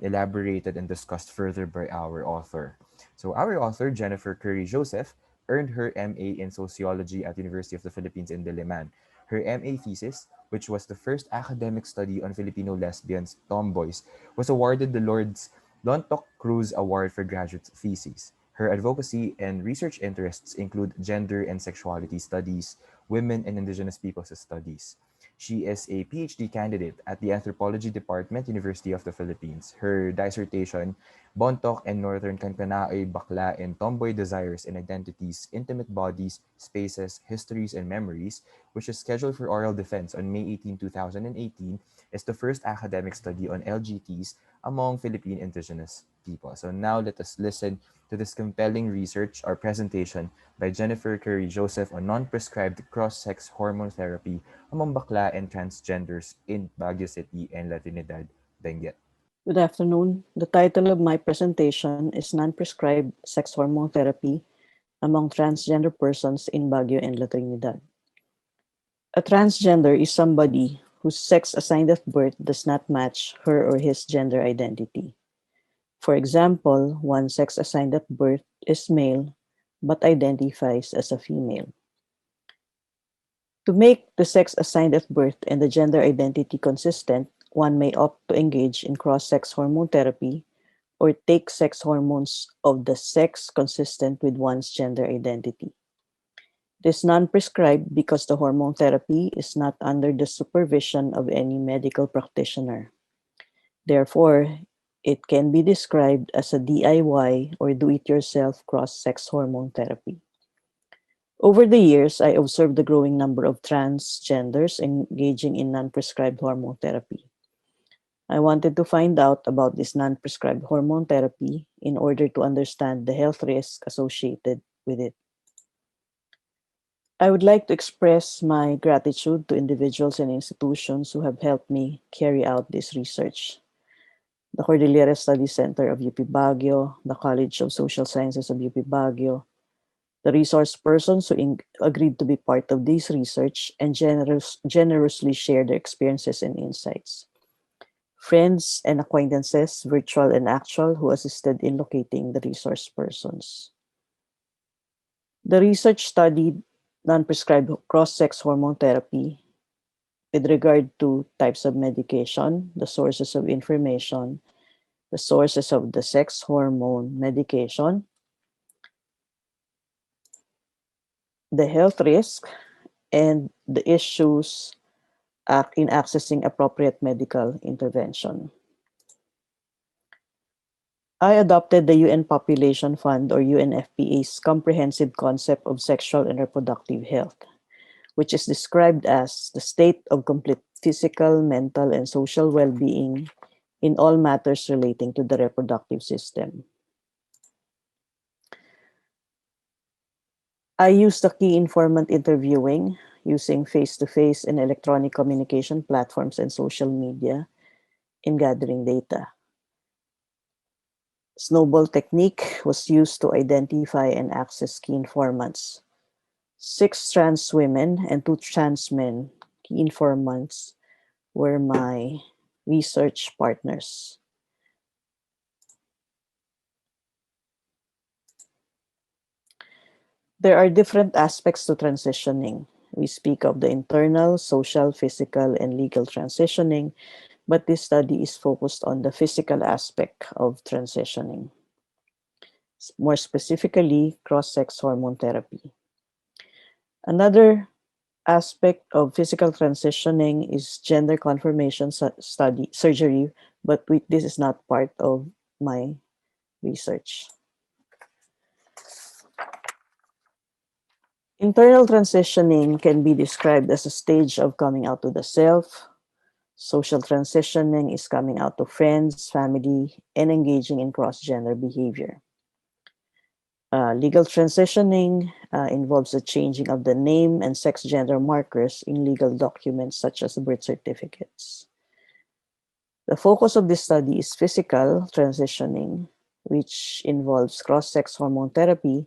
elaborated and discussed further by our author. So our author, Jennifer Curry Joseph, earned her MA in sociology at University of the Philippines in Diliman. Her MA thesis, which was the first academic study on Filipino lesbians, tomboys, was awarded the Lord's Lontoc Cruz Award for graduate theses. Her advocacy and research interests include gender and sexuality studies, women and indigenous peoples studies. She is a PhD candidate at the Anthropology Department, University of the Philippines. Her dissertation, Bontok and Northern Kankanae, Bakla and Tomboy Desires and Identities, Intimate Bodies, Spaces, Histories, and Memories, which is scheduled for oral defense on May 18, 2018, is the first academic study on LGTs among Philippine indigenous people. So now let us listen to this compelling research or presentation by Jennifer Curry Joseph on non-prescribed cross-sex hormone therapy among bakla and transgenders in Baguio City and La Trinidad, Benguet. Good afternoon. The title of my presentation is Non-Prescribed Sex Hormone Therapy Among Transgender Persons in Baguio and La Trinidad. A transgender is somebody whose sex assigned at birth does not match her or his gender identity. For example, one sex assigned at birth is male but identifies as a female. To make the sex assigned at birth and the gender identity consistent, one may opt to engage in cross-sex hormone therapy or take sex hormones of the sex consistent with one's gender identity. It is non-prescribed because the hormone therapy is not under the supervision of any medical practitioner. Therefore, it can be described as a DIY or do-it-yourself cross-sex hormone therapy. Over the years, I observed the growing number of transgenders engaging in non-prescribed hormone therapy. I wanted to find out about this non-prescribed hormone therapy in order to understand the health risks associated with it. I would like to express my gratitude to individuals and institutions who have helped me carry out this research. The Cordillera Study Center of UP Baguio, the College of Social Sciences of UP Baguio, the resource persons who agreed to be part of this research and generously share their experiences and insights. Friends and acquaintances, virtual and actual, who assisted in locating the resource persons. The research studied non-prescribed cross-sex hormone therapy with regard to types of medication, the sources of information, the sources of the sex hormone medication, the health risk, and the issues in accessing appropriate medical intervention. I adopted the UN Population Fund or UNFPA's comprehensive concept of sexual and reproductive health, which is described as the state of complete physical, mental, and social well-being in all matters relating to the reproductive system. I use the key informant interviewing using face-to-face and electronic communication platforms and social media in gathering data. Snowball technique was used to identify and access key informants. 6 trans women and 2 trans men, key informants, were my research partners. There are different aspects to transitioning. We speak of the internal, social, physical, and legal transitioning, but this study is focused on the physical aspect of transitioning. More specifically, cross-sex hormone therapy. Another aspect of physical transitioning is gender confirmation study surgery, but this is not part of my research. Internal transitioning can be described as a stage of coming out to the self. Social transitioning is coming out to friends, family, and engaging in cross-gender behavior. Legal transitioning involves the changing of the name and sex gender markers in legal documents such as birth certificates. The focus of this study is physical transitioning, which involves cross-sex hormone therapy,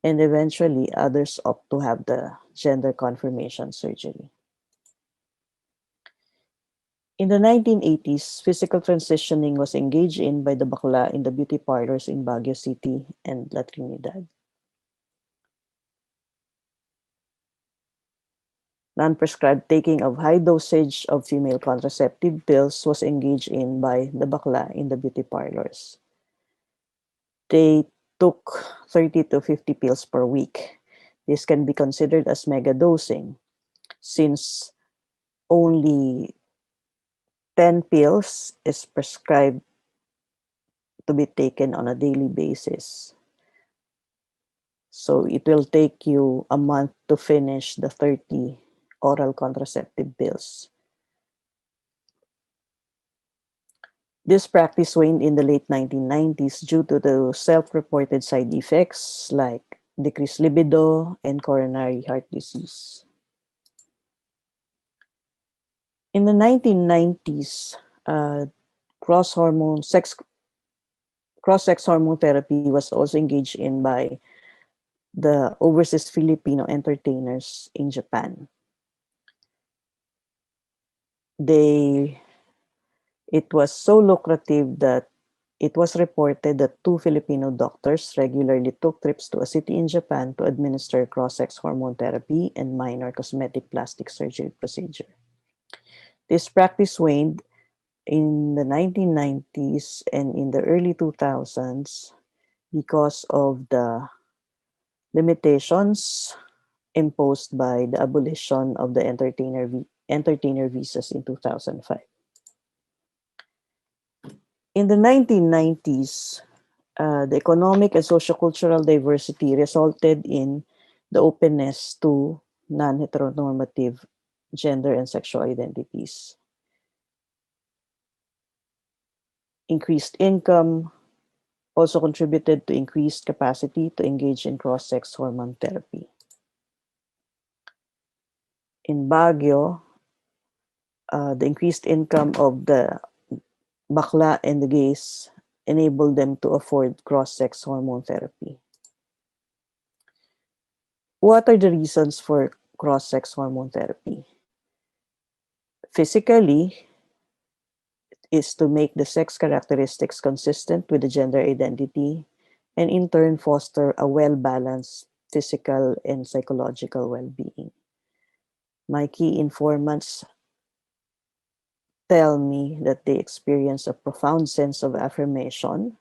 and eventually others opt to have the gender confirmation surgery. In the 1980s, physical transitioning was engaged in by the bakla in the beauty parlors in Baguio City and La Trinidad. Non-prescribed taking of high dosage of female contraceptive pills was engaged in by the bakla in the beauty parlors. They took 30 to 50 pills per week. This can be considered as mega dosing since only 10 pills is prescribed to be taken on a daily basis. So it will take you a month to finish the 30 oral contraceptive pills. This practice waned in the late 1990s due to the self-reported side effects like decreased libido and coronary heart disease. In the 1990s, cross hormone sex cross-sex hormone therapy was also engaged in by the overseas Filipino entertainers in Japan. They It was so lucrative that it was reported that two Filipino doctors regularly took trips to a city in Japan to administer cross-sex hormone therapy and minor cosmetic plastic surgery procedure. This practice waned in the 1990s and in the early 2000s because of the limitations imposed by the abolition of the entertainer visas in 2005. In the 1990s, the economic and sociocultural diversity resulted in the openness to non-heteronormative gender and sexual identities. Increased income also contributed to increased capacity to engage in cross-sex hormone therapy. In Baguio, the increased income of the bakla and the gays enabled them to afford cross-sex hormone therapy. What are the reasons for cross-sex hormone therapy? Physically, is to make the sex characteristics consistent with the gender identity and in turn foster a well-balanced physical and psychological well-being. My key informants tell me that they experience a profound sense of affirmation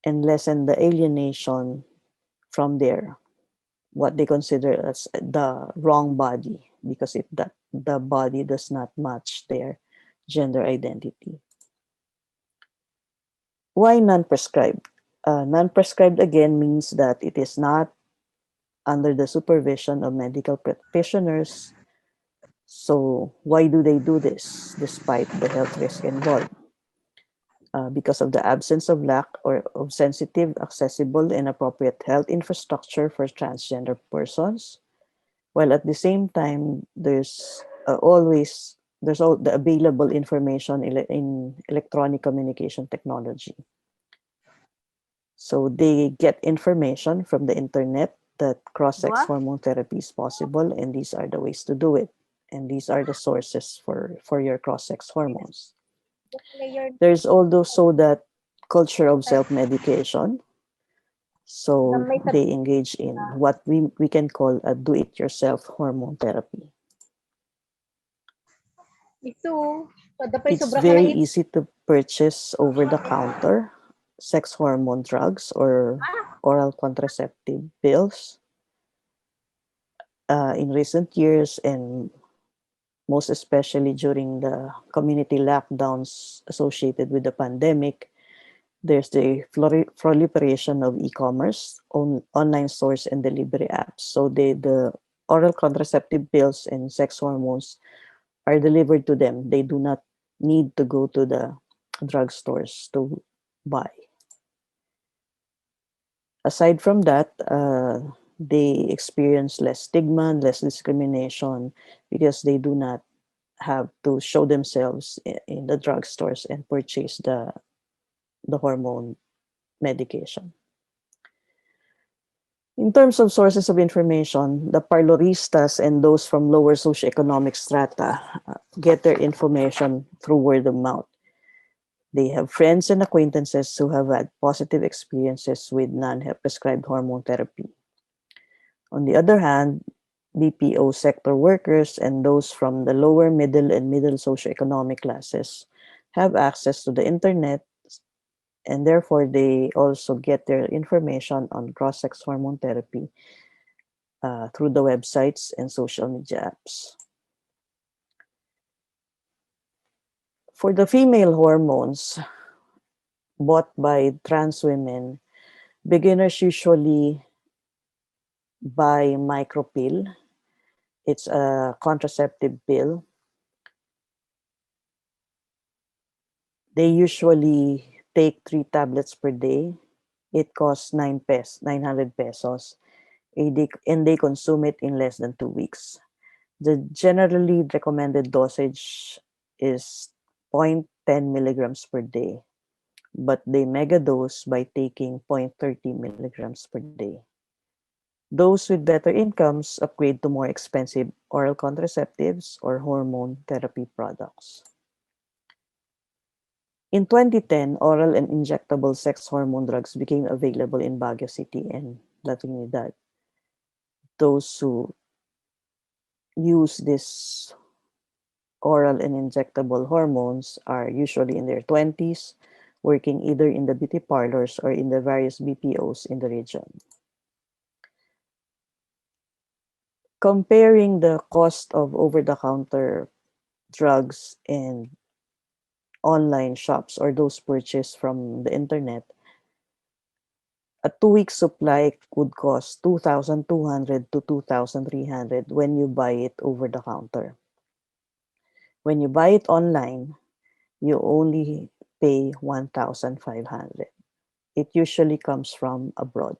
and lessen the alienation from their what they consider as the wrong body because that the body does not match their gender identity. Why non-prescribed? Non-prescribed again means that it is not under the supervision of medical practitioners. So why do they do this despite the health risk involved? Because of the absence of lack or of sensitive, accessible, and appropriate health infrastructure for transgender persons, while at the same time there's all the available information in electronic communication technology. So they get information from the internet that cross-sex What? hormone therapy is possible, and these are the ways to do it. And these are the sources for your cross-sex hormones. The player There's also that culture of self-medication. na So may they engage in what we can call a do-it-yourself hormone therapy. ito. Dapat It's sobra ka na very ito. easy to purchase over-the-counter sex hormone drugs or oral contraceptive pills. In recent years, and most especially during the community lockdowns associated with the pandemic, there's the proliferation of e-commerce, online stores, and delivery apps. So the oral contraceptive pills and sex hormones are delivered to them. They do not need to go to the drugstores to buy. Aside from that, they experience less stigma, less discrimination because they do not have to show themselves in the drugstores and purchase the hormone medication. In terms of sources of information, the parloristas and those from lower socioeconomic strata get their information through word of mouth. They have friends and acquaintances who have had positive experiences with non-prescribed hormone therapy. On the other hand, BPO sector workers and those from the lower middle and middle socioeconomic classes have access to the internet, and therefore they also get their information on cross-sex hormone therapy through the websites and social media apps. For the female hormones bought by trans women, beginners usually buy micropill. It's a contraceptive pill. They usually take 3 tablets per day. It costs 900 pesos, and they consume it in less than 2 weeks. The generally recommended dosage is zero point 0.10 milligrams per day, but they megadose by taking zero point 0.30 milligrams per day. Those with better incomes upgrade to more expensive oral contraceptives or hormone therapy products. In 2010, oral and injectable sex hormone drugs became available in Baguio City and La Trinidad. Those who use this oral and injectable hormones are usually in their 20s, working either in the beauty parlors or in the various BPOs in the region. Comparing the cost of over-the-counter drugs and online shops or those purchased from the internet, a 2-week supply could cost 2,200 to 2,300 when you buy it over the counter. When you buy it online, you only pay 1,500. It usually comes from abroad.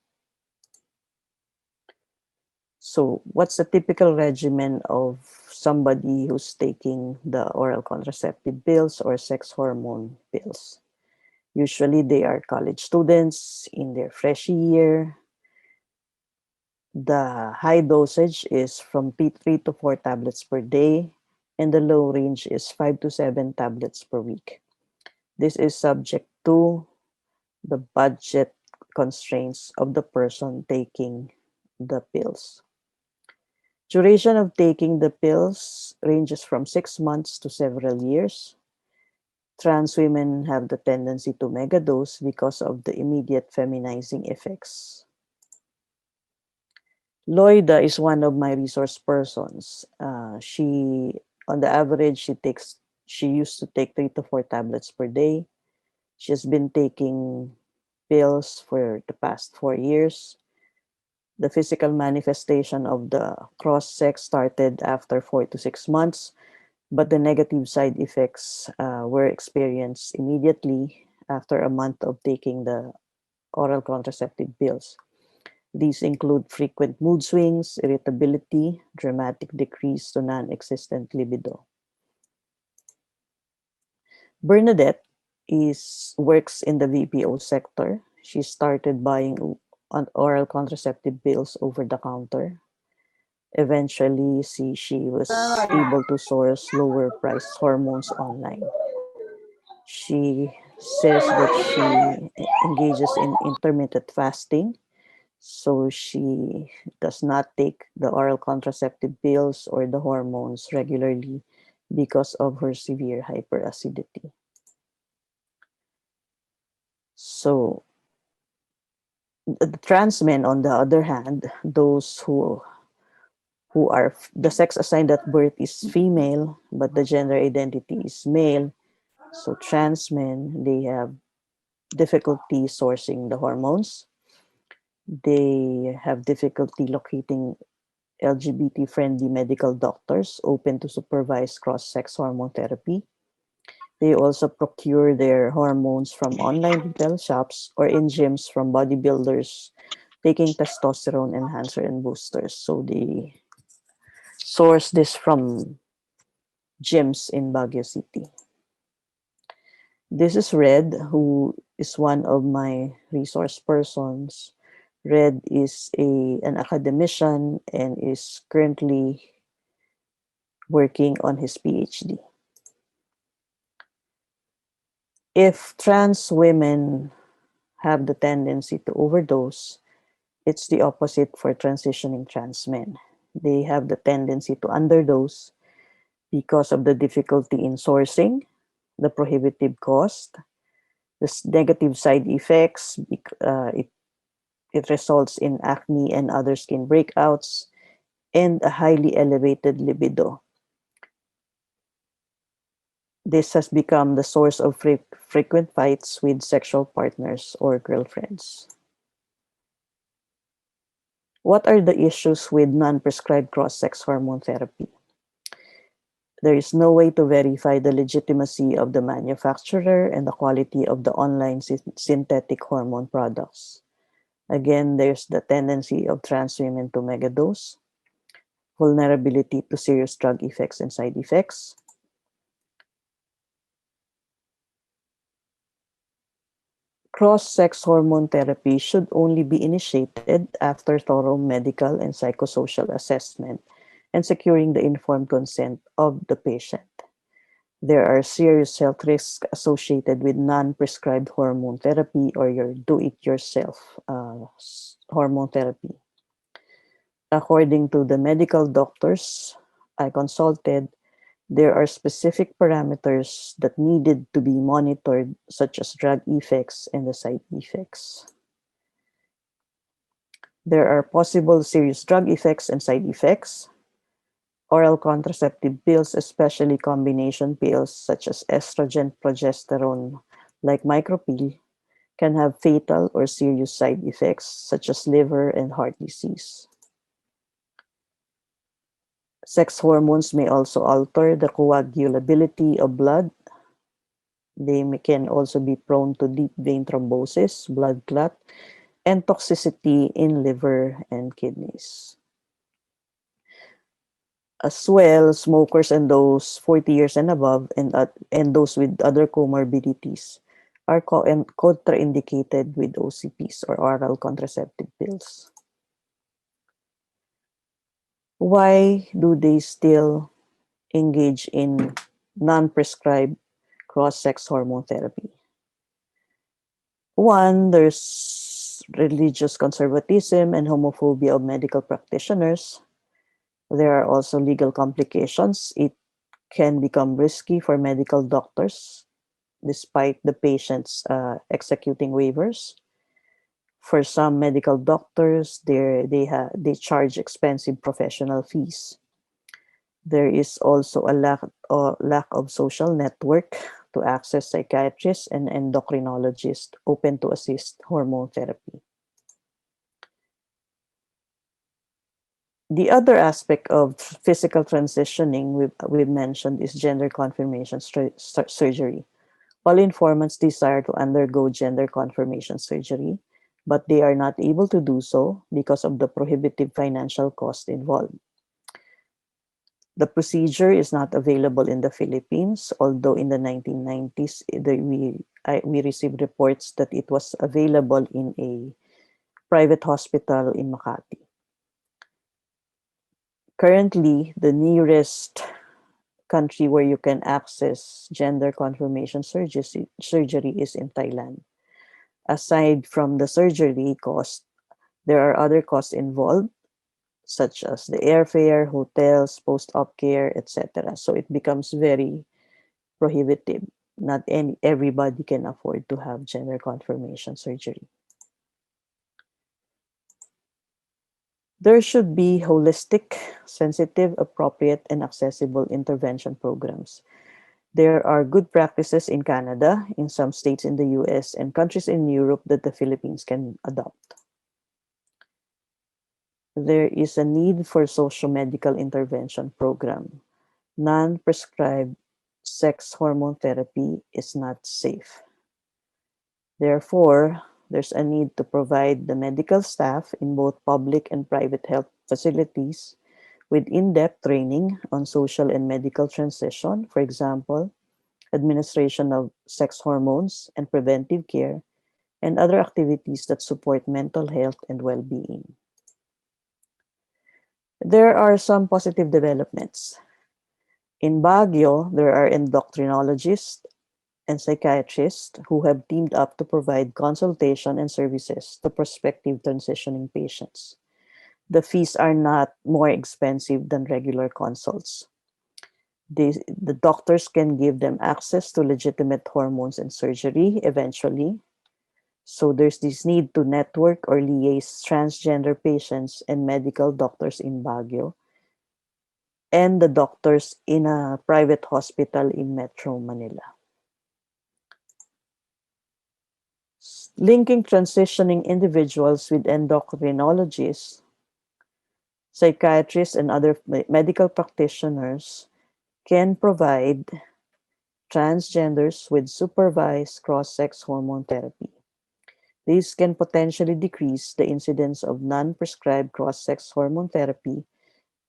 So what's the typical regimen of somebody who's taking the oral contraceptive pills or sex hormone pills? Usually they are college students in their freshie year. The high dosage is from 3 to 4 tablets per day, and the low range is 5 to 7 tablets per week. This is subject to the budget constraints of the person taking the pills. Duration of taking the pills ranges from 6 months to several years. Trans women have the tendency to megadose because of the immediate feminizing effects. Loida is one of my resource persons. On the average, she used to take 3 to 4 tablets per day. She's been taking pills for the past 4 years. The physical manifestation of the cross-sex started after 4 to 6 months, but the negative side effects were experienced immediately after a month of taking the oral contraceptive pills. These include frequent mood swings, irritability, dramatic decrease to non-existent libido. Bernadette works in the VPO sector. She started buying oral contraceptive pills over the counter. Eventually, she was able to source lower priced hormones online. She says that she engages in intermittent fasting, so she does not take the oral contraceptive pills or the hormones regularly because of her severe hyperacidity. So the trans men, on the other hand, those who are the sex assigned at birth is female, but the gender identity is male. So trans men, they have difficulty sourcing the hormones. They have difficulty locating LGBT-friendly medical doctors open to supervise cross-sex hormone therapy. They also procure their hormones from online retail shops or in gyms from bodybuilders taking testosterone enhancer and boosters. So they source this from gyms in Baguio City. This is Red, who is one of my resource persons. Red is an academician and is currently working on his PhD. If trans women have the tendency to overdose, it's the opposite for transitioning trans men. They have the tendency to underdose because of the difficulty in sourcing, the prohibitive cost, the negative side effects. It results in acne and other skin breakouts, and a highly elevated libido. This has become the source of frequent fights with sexual partners or girlfriends. What are the issues with non-prescribed cross-sex hormone therapy? There is no way to verify the legitimacy of the manufacturer and the quality of the online synthetic hormone products. Again, there's the tendency of trans women to megadose, vulnerability to serious drug effects and side effects. Cross-sex hormone therapy should only be initiated after thorough medical and psychosocial assessment and securing the informed consent of the patient. There are serious health risks associated with non-prescribed hormone therapy or your do-it-yourself hormone therapy. According to the medical doctors I consulted, there are specific parameters that needed to be monitored, such as drug effects and the side effects. There are possible serious drug effects and side effects. Oral contraceptive pills, especially combination pills such as estrogen, progesterone, like micropill, can have fatal or serious side effects such as liver and heart disease. Sex hormones may also alter the coagulability of blood. They can also be prone to deep vein thrombosis, blood clot, and toxicity in liver and kidneys. As well, smokers and those 40 years and above and those with other comorbidities are contraindicated with OCPs or oral contraceptive pills. Why do they still engage in non-prescribed cross-sex hormone therapy? One, there's religious conservatism and homophobia of medical practitioners. There are also legal complications. It can become risky for medical doctors despite the patients executing waivers. For some medical doctors, they charge expensive professional fees. There is also a lack of social network to access psychiatrists and endocrinologists open to assist hormone therapy. The other aspect of physical transitioning we've mentioned is gender confirmation surgery. All informants desire to undergo gender confirmation surgery, but they are not able to do so because of the prohibitive financial cost involved. The procedure is not available in the Philippines, although in the 1990s, we received reports that it was available in a private hospital in Makati. Currently, the nearest country where you can access gender confirmation surgery is in Thailand. Aside from the surgery cost, there are other costs involved, such as the airfare, hotels, post-op care, etc. So it becomes very prohibitive. Not everybody can afford to have gender confirmation surgery. There should be holistic, sensitive, appropriate, and accessible intervention programs. There are good practices in Canada, in some states in the US, and countries in Europe that the Philippines can adopt. There is a need for socio-medical intervention program. Non-prescribed sex hormone therapy is not safe. Therefore, there's a need to provide the medical staff in both public and private health facilities with in-depth training on social and medical transition. For example, administration of sex hormones and preventive care, and other activities that support mental health and well-being. There are some positive developments. In Baguio, there are endocrinologists and psychiatrists who have teamed up to provide consultation and services to prospective transitioning patients. The fees are not more expensive than regular consults. The doctors can give them access to legitimate hormones and surgery eventually. So there's this need to network or liaise transgender patients and medical doctors in Baguio and the doctors in a private hospital in Metro Manila. Linking transitioning individuals with endocrinologists, psychiatrists, and other medical practitioners can provide transgenders with supervised cross-sex hormone therapy. This can potentially decrease the incidence of non-prescribed cross-sex hormone therapy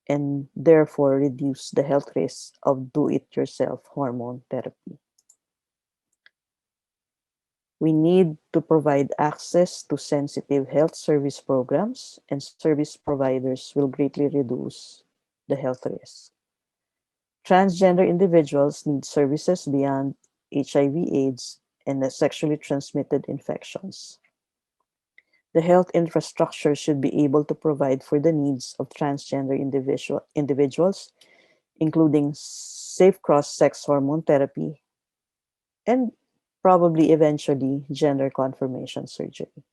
and therefore reduce the health risks of do-it-yourself hormone therapy. We need to provide access to sensitive health service programs, and service providers will greatly reduce the health risks. Transgender individuals need services beyond HIV/AIDS and the sexually transmitted infections. The health infrastructure should be able to provide for the needs of transgender individuals, including safe cross-sex hormone therapy and probably eventually gender confirmation surgery.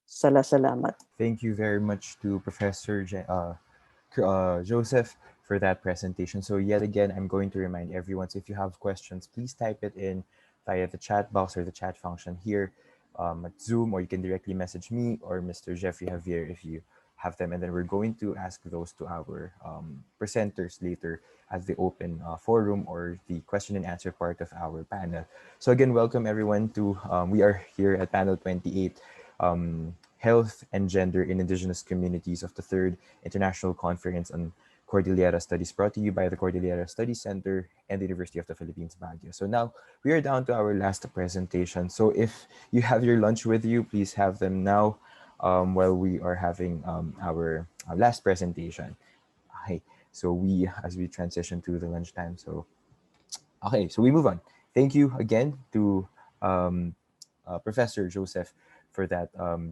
Salamat. Thank you very much to Professor Joseph for that presentation. So yet again, I'm going to remind everyone, so if you have questions, please type it in via the chat box or the chat function here at Zoom, or you can directly message me or Mr. Jeffrey Javier if you have them. And then we're going to ask those to our presenters later as the open forum or the question and answer part of our panel. So again, welcome everyone to, we are here at panel 28, Health and Gender in Indigenous Communities of the Third International Conference on Cordillera Studies, brought to you by the Cordillera Studies Center and the University of the Philippines, Baguio. So now we are down to our last presentation. So if you have your lunch with you, please have them now while we are having our last presentation. Okay, so as we transition to the lunchtime, so okay, so we move on. Thank you again to um, Professor Joseph for that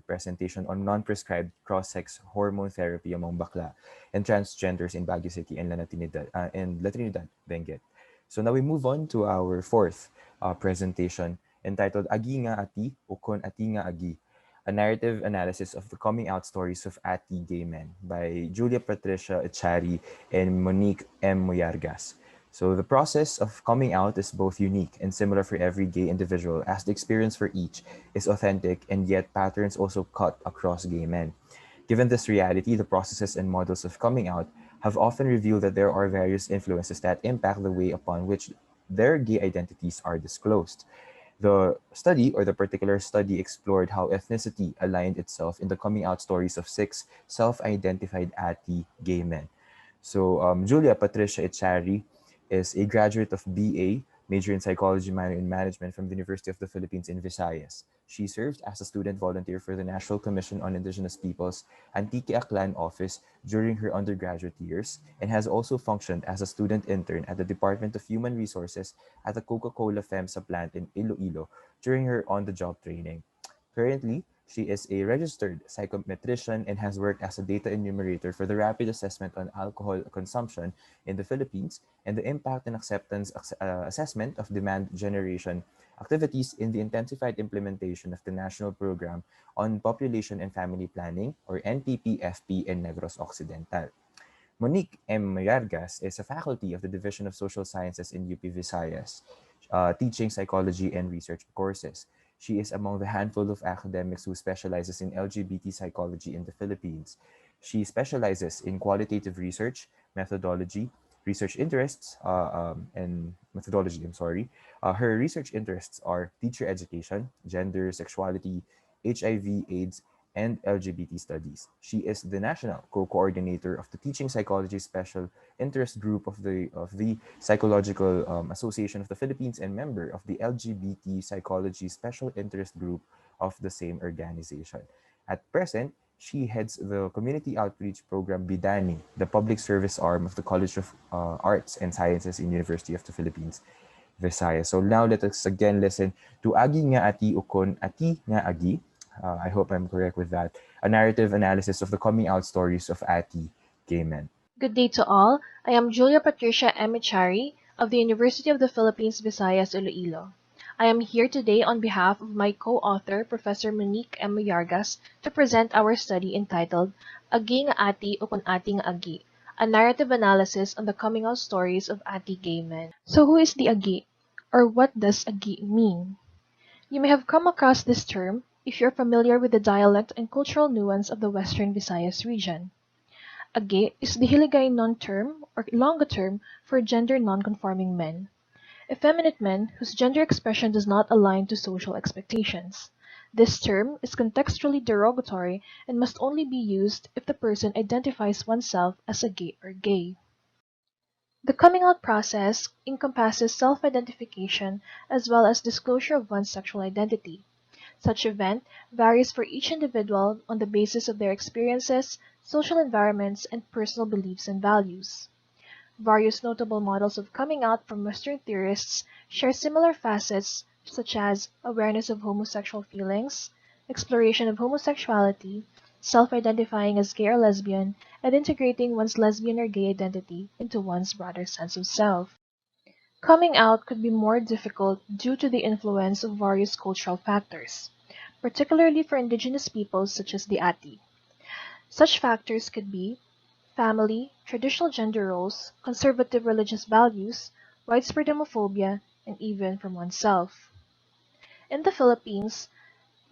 presentation on non-prescribed cross-sex hormone therapy among bakla and transgenders in Baguio City and La Trinidad, Benguet. So now we move on to our fourth presentation entitled Agi Nga Ati Ukon Ati Nga Agi, a narrative analysis of the coming out stories of Ati gay men by Julia Patricia Echari and Monique M. Moyargas. So the process of coming out is both unique and similar for every gay individual, as the experience for each is authentic and yet patterns also cut across gay men. Given this reality, the processes and models of coming out have often revealed that there are various influences that impact the way upon which their gay identities are disclosed. The study, or the particular study, explored how ethnicity aligned itself in the coming out stories of six self-identified Ati gay men. So Julia Patricia Echari is a graduate of BA, major in psychology, minor in management from the University of the Philippines in Visayas. She served as a student volunteer for the National Commission on Indigenous Peoples Antique Aklan office during her undergraduate years and has also functioned as a student intern at the Department of Human Resources at the Coca-Cola FEMSA plant in Iloilo during her on-the-job training. Currently, she is a registered psychometrician and has worked as a data enumerator for the rapid assessment on alcohol consumption in the Philippines and the impact and acceptance assessment of demand generation activities in the intensified implementation of the National Program on Population and Family Planning, or NPPFP, in Negros Occidental. Monique M. Mayargas is a faculty of the Division of Social Sciences in UP Visayas, teaching psychology and research courses. She is among the handful of academics who specializes in LGBT psychology in the Philippines. She specializes in qualitative research, methodology, research interests, and methodology, I'm sorry. Her research interests are teacher education, gender, sexuality, HIV, AIDS, and LGBT Studies. She is the national co-coordinator of the Teaching Psychology Special Interest Group of the Psychological Association of the Philippines and member of the LGBT Psychology Special Interest Group of the same organization. At present, she heads the community outreach program Bidani, the public service arm of the College of Arts and Sciences in University of the Philippines, Visayas. So now let us again listen to Agi nga ati ukon ati nga agi. I hope I'm correct with that. A narrative analysis of the coming out stories of Ati gay men. Good day to all. I am Julia Patricia Emichari of the University of the Philippines, Visayas, Iloilo. I am here today on behalf of my co-author, Professor Monique M. Yargas, to present our study entitled Agi nga Ati o Kun Ati nga Agi, a narrative analysis on the coming out stories of Ati gay men. So who is the Agi? Or what does Agi mean? You may have come across this term if you're familiar with the dialect and cultural nuance of the Western Visayas region. Age is the Hiligay non-term or Ilonggo term for gender non-conforming men, effeminate men whose gender expression does not align to social expectations. This term is contextually derogatory and must only be used if the person identifies oneself as a gay or gay. The coming out process encompasses self-identification as well as disclosure of one's sexual identity. Such event varies for each individual on the basis of their experiences, social environments, and personal beliefs and values. Various notable models of coming out from Western theorists share similar facets such as awareness of homosexual feelings, exploration of homosexuality, self-identifying as gay or lesbian, and integrating one's lesbian or gay identity into one's broader sense of self. Coming out could be more difficult due to the influence of various cultural factors, particularly for indigenous peoples such as the Ati. Such factors could be family, traditional gender roles, conservative religious values, widespread homophobia, and even from oneself. In the Philippines,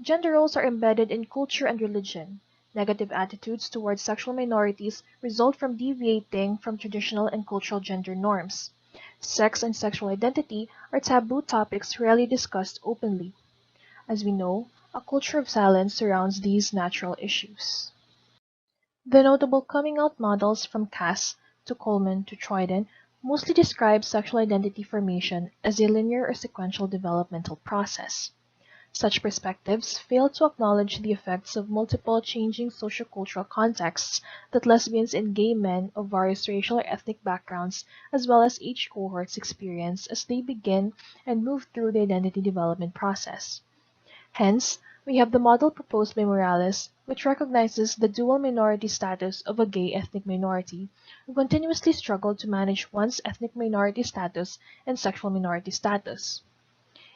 gender roles are embedded in culture and religion. Negative attitudes towards sexual minorities result from deviating from traditional and cultural gender norms. Sex and sexual identity are taboo topics rarely discussed openly. As we know, a culture of silence surrounds these natural issues. The notable coming out models from Cass to Coleman to Troyden mostly describe sexual identity formation as a linear or sequential developmental process. Such perspectives fail to acknowledge the effects of multiple changing sociocultural contexts that lesbians and gay men of various racial or ethnic backgrounds, as well as age cohorts, experience as they begin and move through the identity development process. Hence, we have the model proposed by Morales, which recognizes the dual minority status of a gay ethnic minority, who continuously struggle to manage one's ethnic minority status and sexual minority status.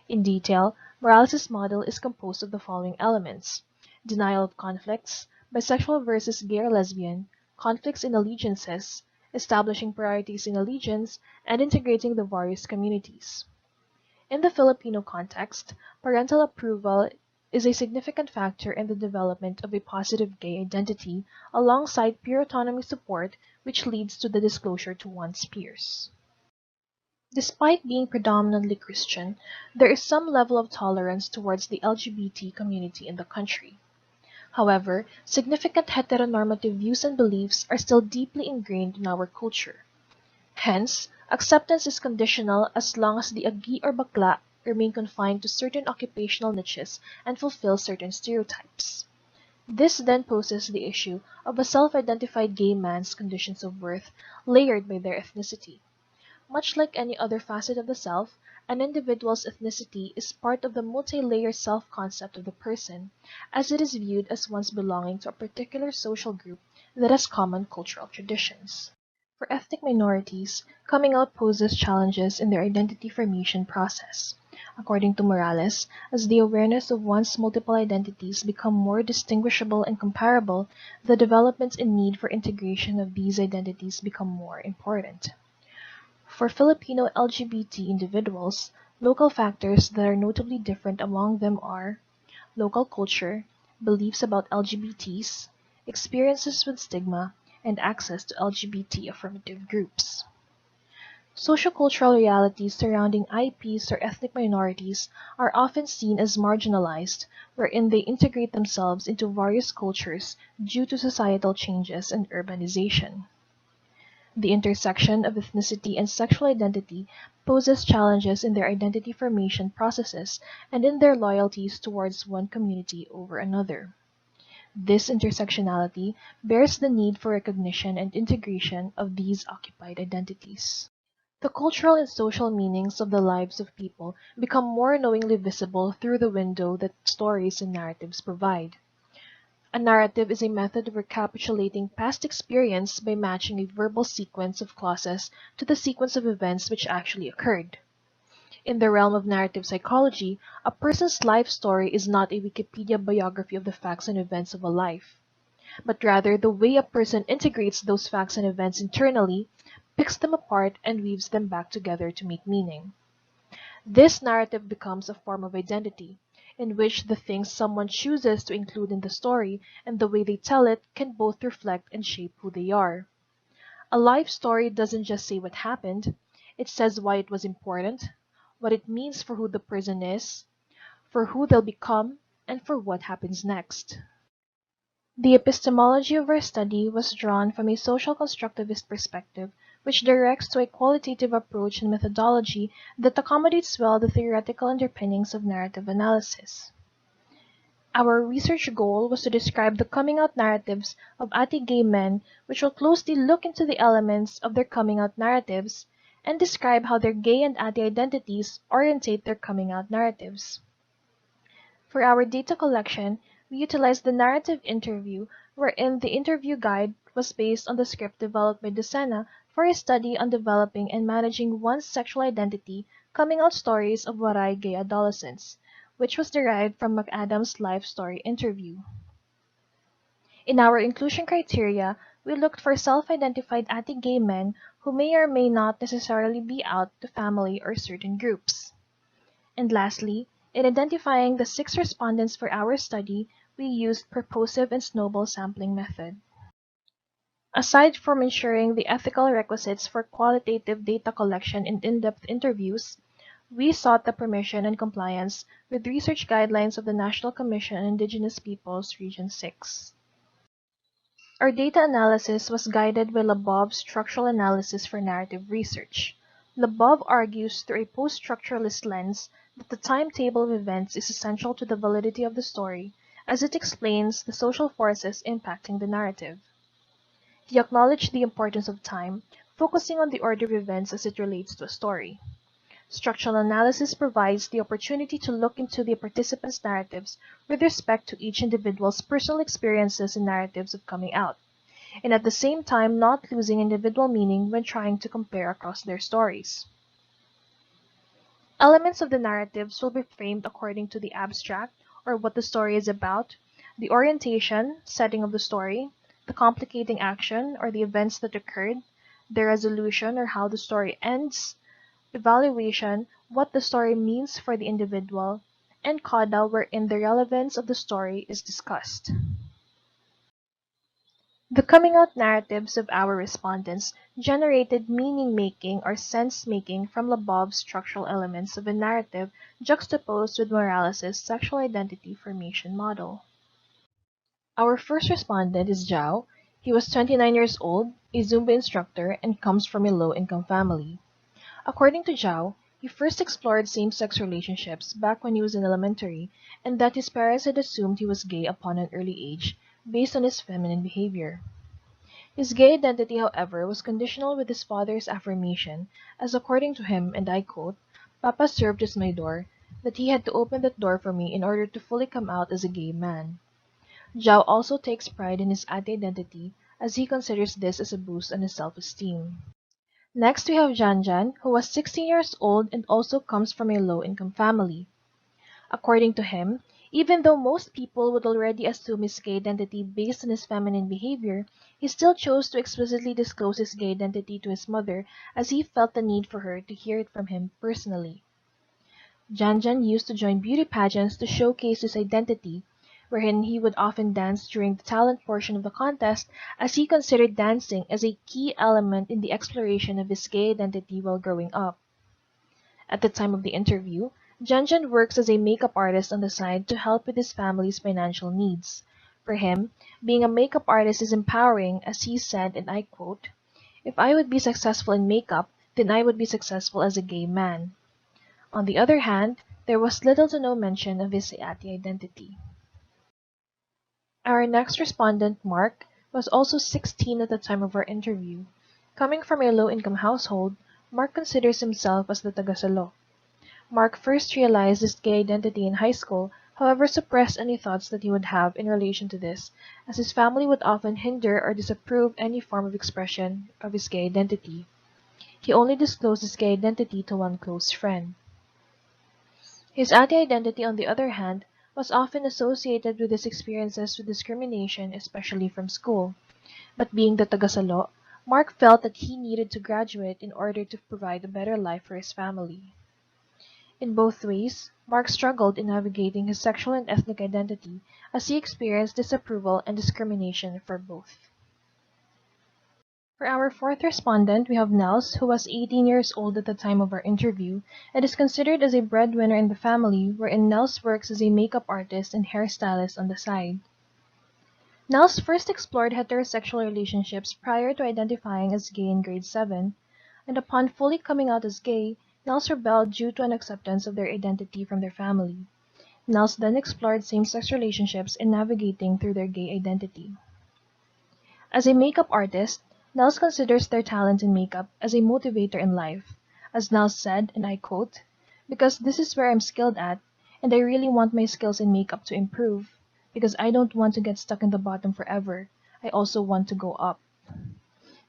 In detail, Morales' model is composed of the following elements: denial of conflicts, bisexual versus gay or lesbian, conflicts in allegiances, establishing priorities in allegiance, and integrating the various communities. In the Filipino context, parental approval is a significant factor in the development of a positive gay identity alongside peer autonomy support, which leads to the disclosure to one's peers. Despite being predominantly Christian, there is some level of tolerance towards the LGBT community in the country. However, significant heteronormative views and beliefs are still deeply ingrained in our culture. Hence, acceptance is conditional as long as the agi or bakla remain confined to certain occupational niches and fulfill certain stereotypes. This then poses the issue of a self-identified gay man's conditions of worth layered by their ethnicity. Much like any other facet of the self, an individual's ethnicity is part of the multi-layered self-concept of the person, as it is viewed as one's belonging to a particular social group that has common cultural traditions. For ethnic minorities, coming out poses challenges in their identity formation process. According to Morales, as the awareness of one's multiple identities become more distinguishable and comparable, the developments and need for integration of these identities become more important. For Filipino LGBT individuals, local factors that are notably different among them are local culture, beliefs about LGBTs, experiences with stigma, and access to LGBT affirmative groups. Sociocultural realities surrounding IPs or ethnic minorities are often seen as marginalized, wherein they integrate themselves into various cultures due to societal changes and urbanization. The intersection of ethnicity and sexual identity poses challenges in their identity formation processes and in their loyalties towards one community over another. This intersectionality bears the need for recognition and integration of these occupied identities. The cultural and social meanings of the lives of people become more knowingly visible through the window that stories and narratives provide. A narrative is a method of recapitulating past experience by matching a verbal sequence of clauses to the sequence of events which actually occurred. In the realm of narrative psychology, a person's life story is not a Wikipedia biography of the facts and events of a life, but rather the way a person integrates those facts and events internally, picks them apart, and weaves them back together to make meaning. This narrative becomes a form of identity, in which the things someone chooses to include in the story and the way they tell it can both reflect and shape who they are. A life story doesn't just say what happened, it says why it was important, what it means for who the person is, for who they'll become, and for what happens next. The epistemology of our study was drawn from a social constructivist perspective, which directs to a qualitative approach and methodology that accommodates well the theoretical underpinnings of narrative analysis. Our research goal was to describe the coming out narratives of anti-gay men, which will closely look into the elements of their coming out narratives and describe how their gay and anti-identities orientate their coming out narratives. For our data collection, we utilized the narrative interview, wherein the interview guide was based on the script developed by Docena for a study on developing and managing one's sexual identity, coming out stories of Waray gay adolescents, which was derived from McAdams' life story interview. In our inclusion criteria, we looked for self-identified anti-gay men who may or may not necessarily be out to family or certain groups. And lastly, in identifying the 6 respondents for our study, we used purposive and snowball sampling method. Aside from ensuring the ethical requisites for qualitative data collection and in-depth interviews, we sought the permission and compliance with research guidelines of the National Commission on Indigenous Peoples Region 6. Our data analysis was guided by Labov's structural analysis for narrative research. Labov argues through a post-structuralist lens that the timetable of events is essential to the validity of the story, as it explains the social forces impacting the narrative. He acknowledged the importance of time, focusing on the order of events as it relates to a story. Structural analysis provides the opportunity to look into the participants' narratives with respect to each individual's personal experiences and narratives of coming out, and at the same time not losing individual meaning when trying to compare across their stories. Elements of the narratives will be framed according to the abstract, or what the story is about, the orientation, setting of the story, the complicating action, or the events that occurred, the resolution, or how the story ends, evaluation, what the story means for the individual, and coda, wherein the relevance of the story is discussed. The coming out narratives of our respondents generated meaning-making or sense-making from Labov's structural elements of a narrative juxtaposed with Morales' sexual identity formation model. Our first respondent is Zhao. He was 29 years old, a Zumba instructor, and comes from a low-income family. According to Zhao, he first explored same-sex relationships back when he was in elementary, and that his parents had assumed he was gay upon an early age, based on his feminine behavior. His gay identity, however, was conditional with his father's affirmation, as according to him, and I quote, "Papa served as my door, that he had to open that door for me in order to fully come out as a gay man." Zhao also takes pride in his anti-identity, as he considers this as a boost on his self-esteem. Next we have Zhanjan, who was 16 years old and also comes from a low-income family. According to him, even though most people would already assume his gay identity based on his feminine behavior, he still chose to explicitly disclose his gay identity to his mother as he felt the need for her to hear it from him personally. Zhanjan used to join beauty pageants to showcase his identity, wherein he would often dance during the talent portion of the contest, as he considered dancing as a key element in the exploration of his gay identity while growing up. At the time of the interview, Zhanjan works as a makeup artist on the side to help with his family's financial needs. For him, being a makeup artist is empowering, as he said, and I quote, "If I would be successful in makeup, then I would be successful as a gay man." On the other hand, there was little to no mention of his Ati identity. Our next respondent, Mark, was also 16 at the time of our interview. Coming from a low-income household, Mark considers himself as the tagasalo. Mark first realized his gay identity in high school, however suppressed any thoughts that he would have in relation to this, as his family would often hinder or disapprove any form of expression of his gay identity. He only disclosed his gay identity to one close friend. His anti-identity, on the other hand, was often associated with his experiences with discrimination, especially from school. But being the tagasalo, Mark felt that he needed to graduate in order to provide a better life for his family. In both ways, Mark struggled in navigating his sexual and ethnic identity as he experienced disapproval and discrimination for both. For our fourth respondent, we have Nels, who was 18 years old at the time of our interview and is considered as a breadwinner in the family, wherein Nels works as a makeup artist and hairstylist on the side. Nels first explored heterosexual relationships prior to identifying as gay in grade 7, and upon fully coming out as gay, Nels rebelled due to unacceptance of their identity from their family. Nels then explored same-sex relationships and navigating through their gay identity. As a makeup artist, Nels considers their talent in makeup as a motivator in life. As Nels said, and I quote, "Because this is where I'm skilled at, and I really want my skills in makeup to improve. Because I don't want to get stuck in the bottom forever. I also want to go up."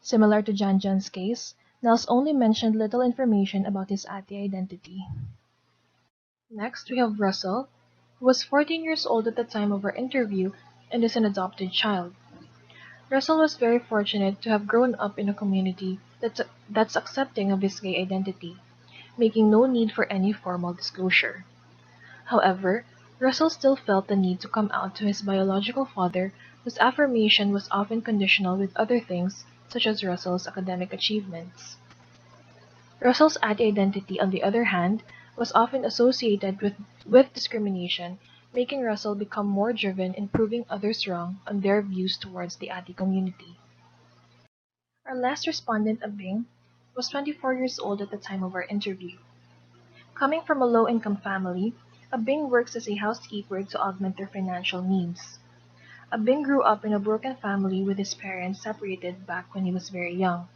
Similar to Zhanjan's case, Nels only mentioned little information about his Ati identity. Next, we have Russell, who was 14 years old at the time of our interview and is an adopted child. Russell was very fortunate to have grown up in a community that's accepting of his gay identity, making no need for any formal disclosure. However, Russell still felt the need to come out to his biological father, whose affirmation was often conditional with other things, such as Russell's academic achievements. Russell's identity, on the other hand, was often associated with discrimination, making Russell become more driven in proving others wrong on their views towards the Ati community. Our last respondent, Abing, was 24 years old at the time of our interview. Coming from a low-income family, Abing works as a housekeeper to augment their financial needs. Abing grew up in a broken family with his parents separated back when he was very young.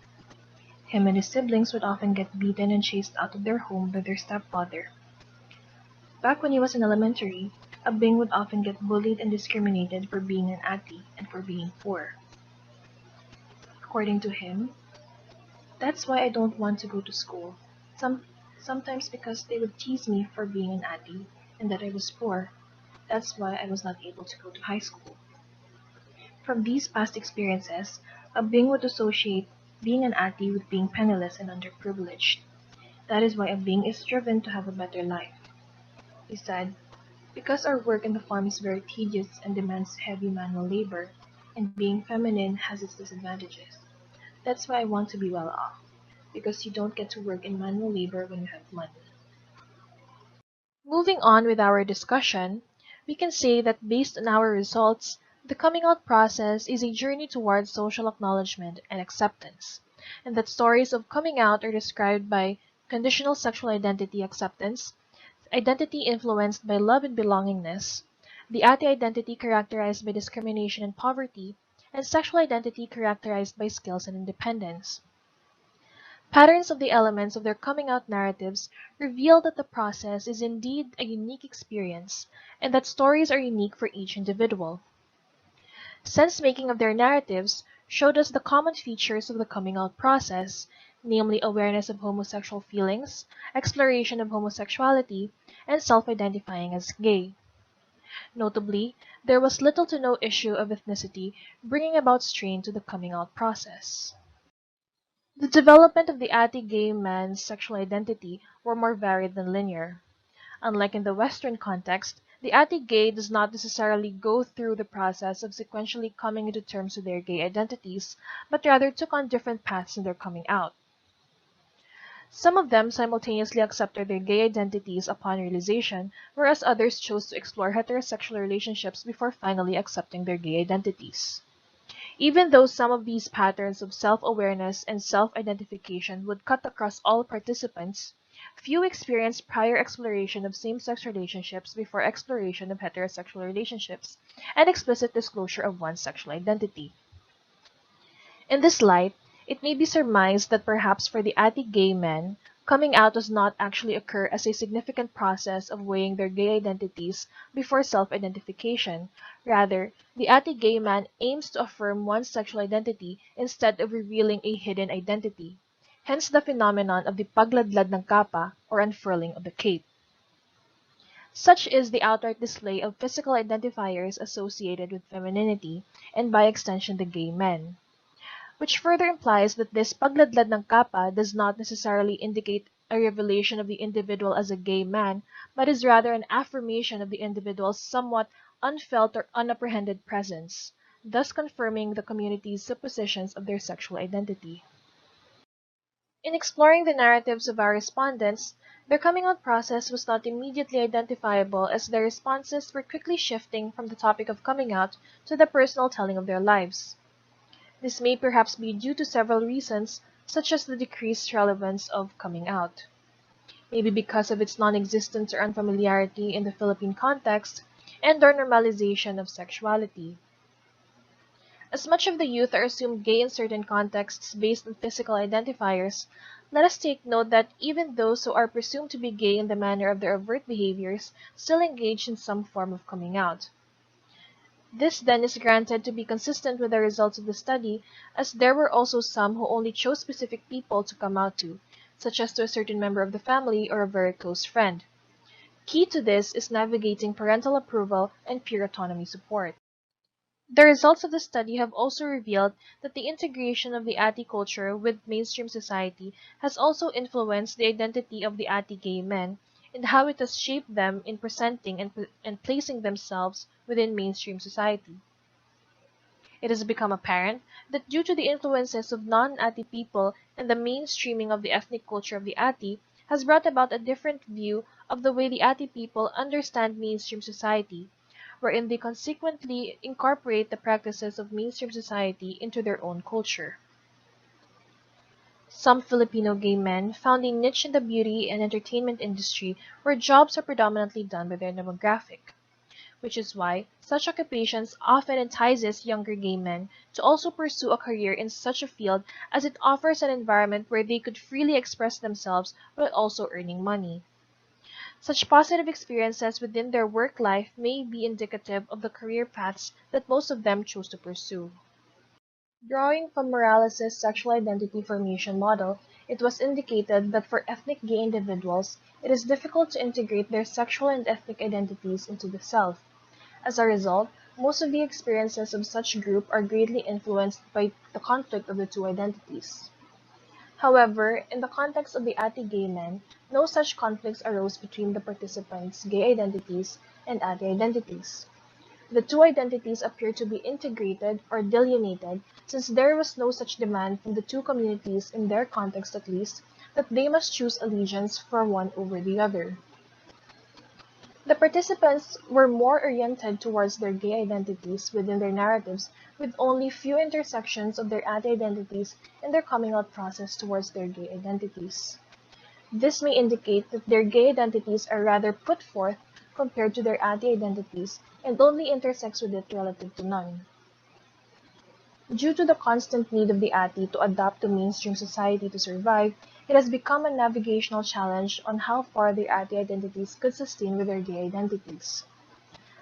Him and his siblings would often get beaten and chased out of their home by their stepfather. Back when he was in elementary, Abing would often get bullied and discriminated for being an ati and for being poor. According to him, "That's why I don't want to go to school. Sometimes because they would tease me for being an ati and that I was poor. That's why I was not able to go to high school." From these past experiences, Abing would associate being an ati with being penniless and underprivileged. That is why Abing is driven to have a better life. He said, "Because our work in the farm is very tedious and demands heavy manual labor, and being feminine has its disadvantages. That's why I want to be well off, because you don't get to work in manual labor when you have money." Moving on with our discussion, we can say that based on our results, the coming out process is a journey towards social acknowledgement and acceptance, and that stories of coming out are described by conditional sexual identity acceptance, identity influenced by love and belongingness, the Ati identity characterized by discrimination and poverty, and sexual identity characterized by skills and independence. Patterns of the elements of their coming out narratives reveal that the process is indeed a unique experience, and that stories are unique for each individual. Sense making of their narratives showed us the common features of the coming out process, namely awareness of homosexual feelings, exploration of homosexuality, and self-identifying as gay. Notably, there was little to no issue of ethnicity bringing about strain to the coming out process. The development of the anti-gay man's sexual identity were more varied than linear. Unlike in the Western context, The anti-gay does not necessarily go through the process of sequentially coming into terms with their gay identities, but rather took on different paths in their coming out. Some of them simultaneously accepted their gay identities upon realization, whereas others chose to explore heterosexual relationships before finally accepting their gay identities. Even though some of these patterns of self-awareness and self-identification would cut across all participants, few experienced prior exploration of same-sex relationships before exploration of heterosexual relationships and explicit disclosure of one's sexual identity. In this light, it may be surmised that perhaps for the anti-gay men, coming out does not actually occur as a significant process of weighing their gay identities before self-identification. Rather, the anti-gay man aims to affirm one's sexual identity instead of revealing a hidden identity. Hence the phenomenon of the pagladlad ng kapa or unfurling of the cape. Such is the outright display of physical identifiers associated with femininity and by extension the gay men, which further implies that this pagladlad ng kapa does not necessarily indicate a revelation of the individual as a gay man, but is rather an affirmation of the individual's somewhat unfelt or unapprehended presence, thus confirming the community's suppositions of their sexual identity. In exploring the narratives of our respondents, their coming out process was not immediately identifiable as their responses were quickly shifting from the topic of coming out to the personal telling of their lives. This may perhaps be due to several reasons, such as the decreased relevance of coming out. Maybe because of its non-existence or unfamiliarity in the Philippine context, and or normalization of sexuality. As much of the youth are assumed gay in certain contexts based on physical identifiers, let us take note that even those who are presumed to be gay in the manner of their overt behaviors still engage in some form of coming out. This then is granted to be consistent with the results of the study, as there were also some who only chose specific people to come out to, such as to a certain member of the family or a very close friend. Key to this is navigating parental approval and peer autonomy support. The results of the study have also revealed that the integration of the Ati culture with mainstream society has also influenced the identity of the Ati gay men and how it has shaped them in presenting and placing themselves within mainstream society. It has become apparent that due to the influences of non-Ati people and the mainstreaming of the ethnic culture of the Ati has brought about a different view of the way the Ati people understand mainstream society, wherein they consequently incorporate the practices of mainstream society into their own culture. Some Filipino gay men found a niche in the beauty and entertainment industry where jobs are predominantly done by their demographic, which is why such occupations often entices younger gay men to also pursue a career in such a field as it offers an environment where they could freely express themselves while also earning money. Such positive experiences within their work life may be indicative of the career paths that most of them chose to pursue. Drawing from Morales' sexual identity formation model, it was indicated that for ethnic gay individuals, it is difficult to integrate their sexual and ethnic identities into the self. As a result, most of the experiences of such group are greatly influenced by the conflict of the two identities. However, in the context of the anti-gay men, no such conflicts arose between the participants' gay identities and anti-identities. The two identities appear to be integrated or delineated since there was no such demand from the two communities in their context at least that they must choose allegiance for one over the other. The participants were more oriented towards their gay identities within their narratives, with only few intersections of their anti-identities in their coming out process towards their gay identities. This may indicate that their gay identities are rather put forth compared to their anti-identities and only intersects with it relative to none. Due to the constant need of the Ati to adapt to mainstream society to survive, it has become a navigational challenge on how far their Ati identities could sustain with their gay identities.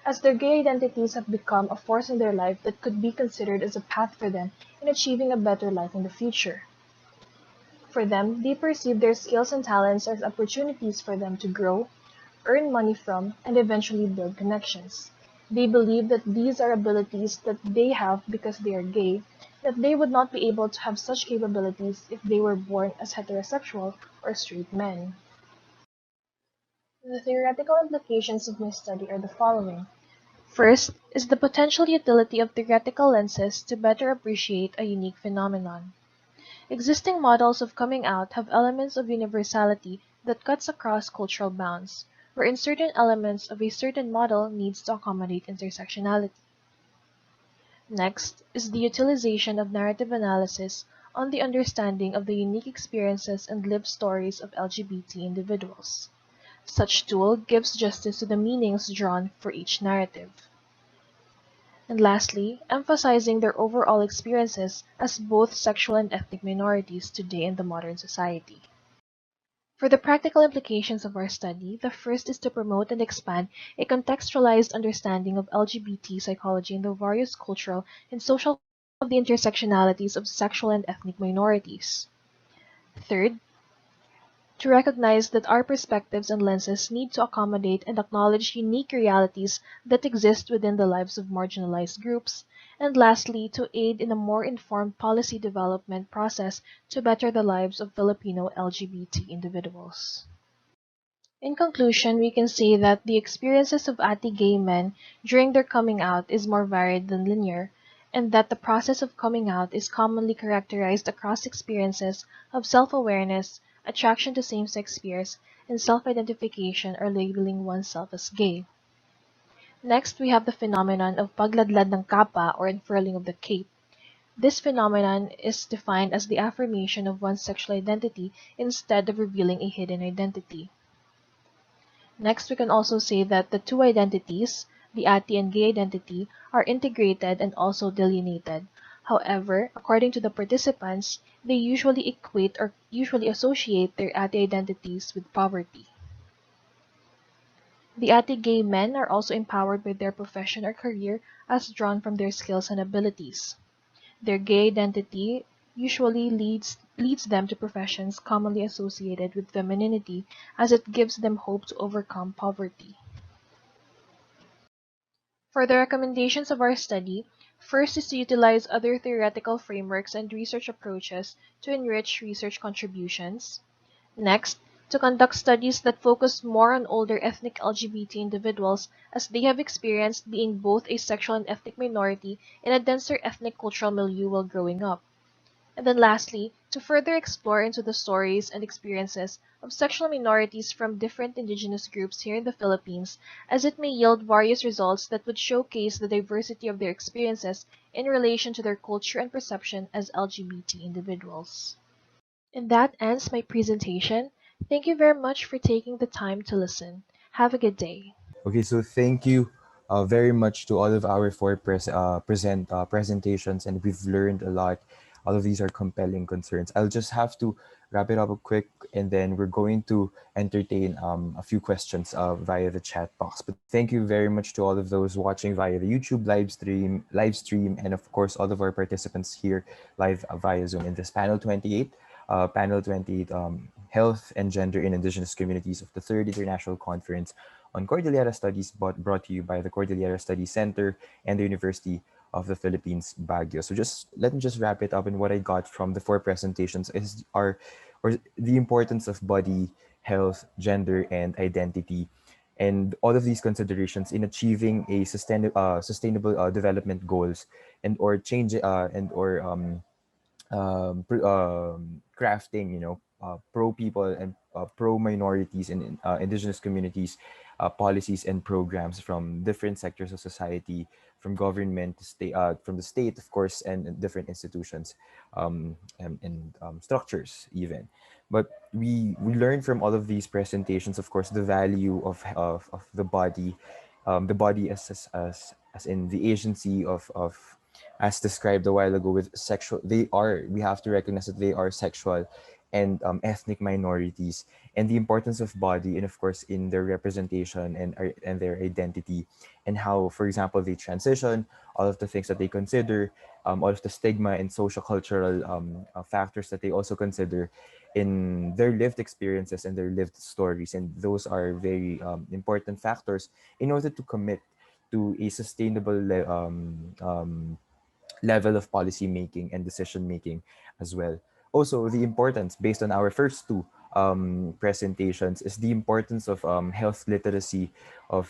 As their gay identities have become a force in their life that could be considered as a path for them in achieving a better life in the future. For them, they perceive their skills and talents as opportunities for them to grow, earn money from, and eventually build connections. They believe that these are abilities that they have because they are gay, that they would not be able to have such capabilities if they were born as heterosexual or straight men. The theoretical implications of my study are the following. First is the potential utility of theoretical lenses to better appreciate a unique phenomenon. Existing models of coming out have elements of universality that cuts across cultural bounds, wherein certain elements of a certain model needs to accommodate intersectionality. Next is the utilization of narrative analysis on the understanding of the unique experiences and lived stories of LGBT individuals. Such tool gives justice to the meanings drawn for each narrative. And lastly, emphasizing their overall experiences as both sexual and ethnic minorities today in the modern society. For the practical implications of our study, the first is to promote and expand a contextualized understanding of LGBT psychology in the various cultural and social contexts of the intersectionalities of sexual and ethnic minorities. Third, to recognize that our perspectives and lenses need to accommodate and acknowledge unique realities that exist within the lives of marginalized groups, and lastly, to aid in a more informed policy development process to better the lives of Filipino LGBT individuals. In conclusion, we can say that the experiences of ati gay men during their coming out is more varied than linear, and that the process of coming out is commonly characterized across experiences of self-awareness, attraction to same-sex peers, and self-identification or labeling oneself as gay. Next, we have the phenomenon of pagladlad ng kapa or unfurling of the cape. This phenomenon is defined as the affirmation of one's sexual identity instead of revealing a hidden identity. Next, we can also say that the two identities, the ati and gay identity, are integrated and also delineated. However, according to the participants, they usually equate or usually associate their ati identities with poverty. The ati gay men are also empowered by their profession or career as drawn from their skills and abilities. Their gay identity usually leads them to professions commonly associated with femininity as it gives them hope to overcome poverty. For the recommendations of our study, first is to utilize other theoretical frameworks and research approaches to enrich research contributions. Next, to conduct studies that focus more on older ethnic LGBT individuals as they have experienced being both a sexual and ethnic minority in a denser ethnic cultural milieu while growing up. And then lastly, to further explore into the stories and experiences of sexual minorities from different indigenous groups here in the Philippines, as it may yield various results that would showcase the diversity of their experiences in relation to their culture and perception as LGBT individuals. And that ends my presentation. Thank you very much for taking the time to listen. Have a good day. Okay, so thank you very much to all of our four presentations, and we've learned a lot. All of these are compelling concerns. I'll just have to wrap it up a quick, and then we're going to entertain a few questions via the chat box. But thank you very much to all of those watching via the YouTube live stream, and of course all of our participants here live via Zoom in this panel 28. Panel 28, Health and Gender in Indigenous Communities of the Third International Conference on Cordillera Studies, brought to you by the Cordillera Studies Center and the University of the Philippines, Baguio. So let me just wrap it up. And what I got from the four presentations is the importance of body, health, gender, and identity, and all of these considerations in achieving a sustainable development goals, and or change and or crafting, pro people and pro minorities and indigenous communities policies and programs from different sectors of society, from government to state, from the state, of course, and different institutions and structures even. But we learned from all of these presentations, of course, the value of the body as in the agency of, as described a while ago, with sexual, we have to recognize that they are sexual and ethnic minorities, and the importance of body, and of course in their representation and their identity, and how, for example, they transition, all of the things that they consider, all of the stigma and social cultural factors that they also consider in their lived experiences and their lived stories. And those are very important factors in order to commit to a sustainable level of policy making and decision making as well. Also, the importance, based on our first two presentations is the importance of health literacy, of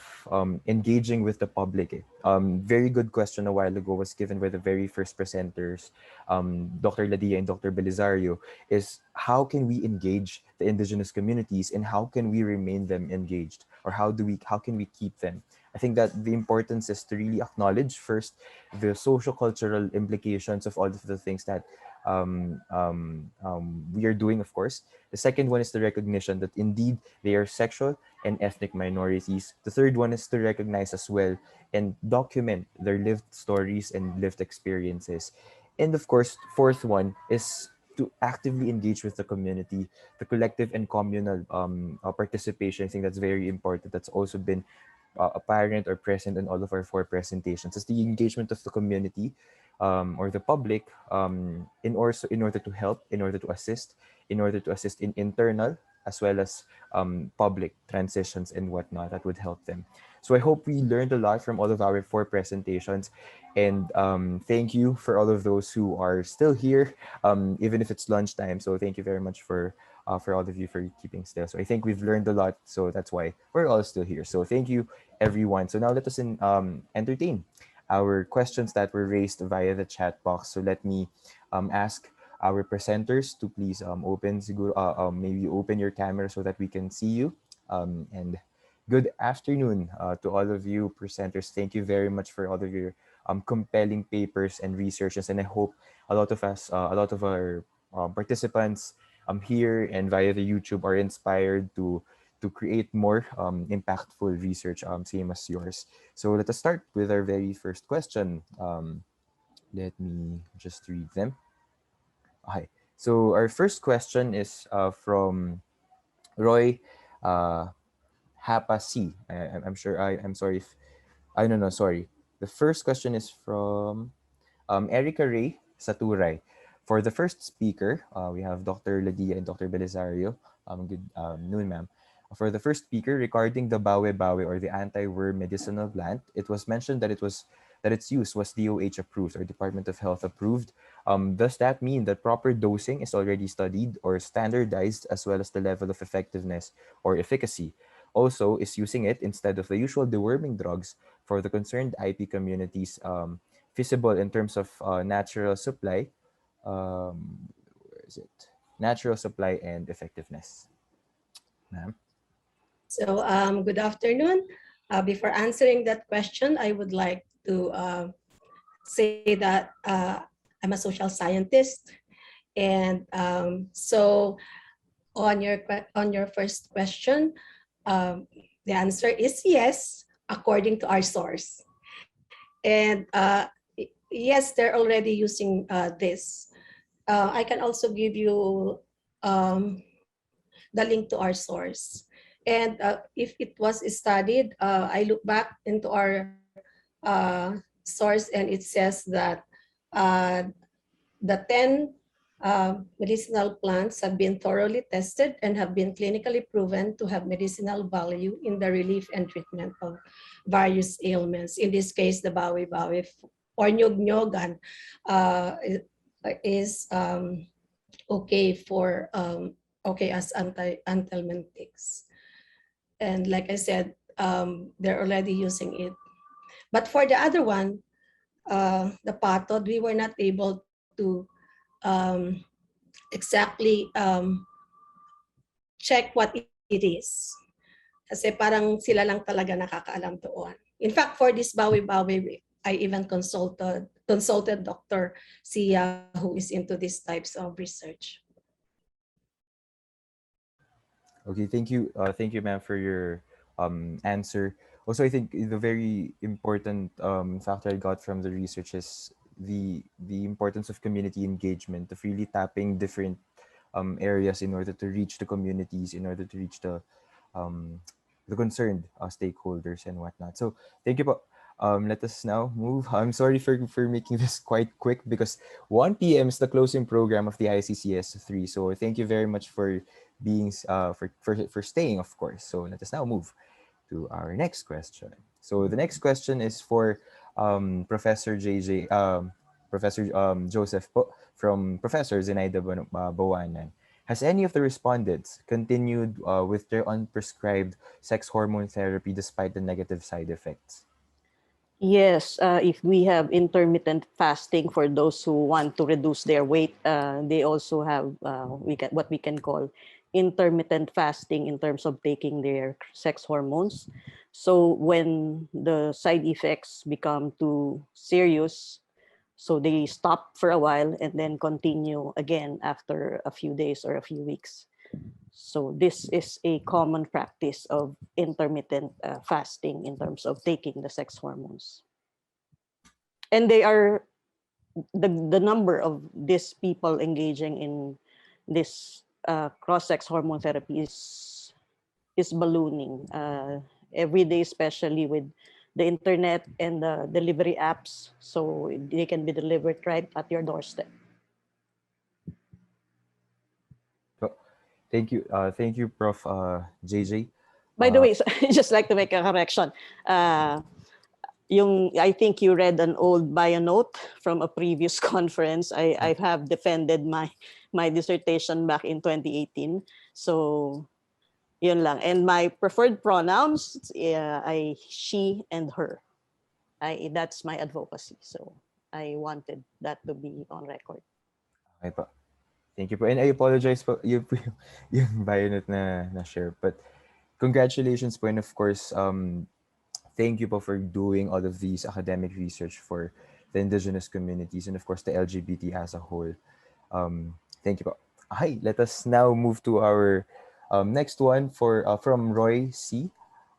engaging with the public. Very good question a while ago was given by the very first presenters, Dr. Ladia and Dr. Belisario, is how can we engage the indigenous communities and how can we remain them engaged, or how can we keep them? I think that the importance is to really acknowledge first the social cultural implications of all of the things that we are doing, of course. The second one is the recognition that indeed they are sexual and ethnic minorities. The third one is to recognize as well and document their lived stories and lived experiences. And of course, fourth one is to actively engage with the community, the collective and communal participation. I think that's very important. That's also been apparent or present in all of our four presentations. Is the engagement of the community or the public in order to help, in order to assist in internal as well as public transitions and whatnot that would help them. So I hope we learned a lot from all of our four presentations. And thank you for all of those who are still here, even if it's lunchtime. So thank you very much for all of you for keeping still. So I think we've learned a lot. So that's why we're all still here. So thank you, everyone. So now let us entertain our questions that were raised via the chat box. So let me ask our presenters to please maybe open your camera so that we can see you. And good afternoon to all of you presenters. Thank you very much for all of your compelling papers and researches. And I hope a lot of our participants here and via the YouTube are inspired to create more impactful research, same as yours. So let us start with our very first question. Let me just read them. Okay. So our first question is from Roy uh, Hapasi. I'm sure I'm sorry if I no no sorry. The first question is from Erica Ray Saturay. For the first speaker, we have Dr. Ladia and Dr. Belisario. Good noon, ma'am. For the first speaker, regarding the bawe bawe or the anti-worm medicinal plant, it was mentioned that its use was DOH approved or Department of Health approved. Does that mean that proper dosing is already studied or standardized as well as the level of effectiveness or efficacy? Also, is using it instead of the usual deworming drugs for the concerned IP communities feasible in terms of natural supply? Where is it? Natural supply and effectiveness. Ma'am. So, good afternoon. Before answering that question, I would like to say that I'm a social scientist, and so on your first question, the answer is yes, according to our source. And yes, they're already using this. I can also give you the link to our source. And if it was studied, I look back into our source and it says that uh, the 10 medicinal plants have been thoroughly tested and have been clinically proven to have medicinal value in the relief and treatment of various ailments. In this case, the bawi bawi or nyog-nyogan is okay for okay as anthelmintics. And like I said, they're already using it. But for the other one, the patod, we were not able to exactly check what it is. Kasi parang sila lang talaga nakakaalam doon. In fact, for this bawi-bawi, I even consulted Dr. Sia, who is into these types of research. Okay, thank you, ma'am, for your answer. Also, I think the very important factor I got from the research is the importance of community engagement, of really tapping different areas in order to reach the communities, in order to reach um, the concerned stakeholders and whatnot. So thank you. Let us now move. I'm sorry for making this quite quick because 1 p.m. is the closing program of the ICCS 3. So thank you very much for being for staying, of course. So let us now move to our next question. So the next question is for Professor Joseph from Professor Zenaida Bawanan. Has any of the respondents continued with their unprescribed sex hormone therapy despite the negative side effects? Yes, if we have intermittent fasting for those who want to reduce their weight, they also have what we can call intermittent fasting in terms of taking their sex hormones. So when the side effects become too serious, so they stop for a while and then continue again after a few days or a few weeks. So this is a common practice of intermittent fasting in terms of taking the sex hormones. And they are the number of these people engaging in this cross-sex hormone therapy is ballooning every day, especially with the internet and the delivery apps, so they can be delivered right at your doorstep. So, thank you, Prof. JJ. By the way, I just like to make a correction. I think you read an old bio note from a previous conference. I have defended my dissertation back in 2018. So yun lang. And my preferred pronouns, I she and her. That's my advocacy. So I wanted that to be on record. Okay po. Thank you po. And I apologize po yung bio note na share. But congratulations po, and of course, thank you po for doing all of these academic research for the indigenous communities and of course the LGBT as a whole. Thank you po. Hi, let us now move to our next one from Roy C.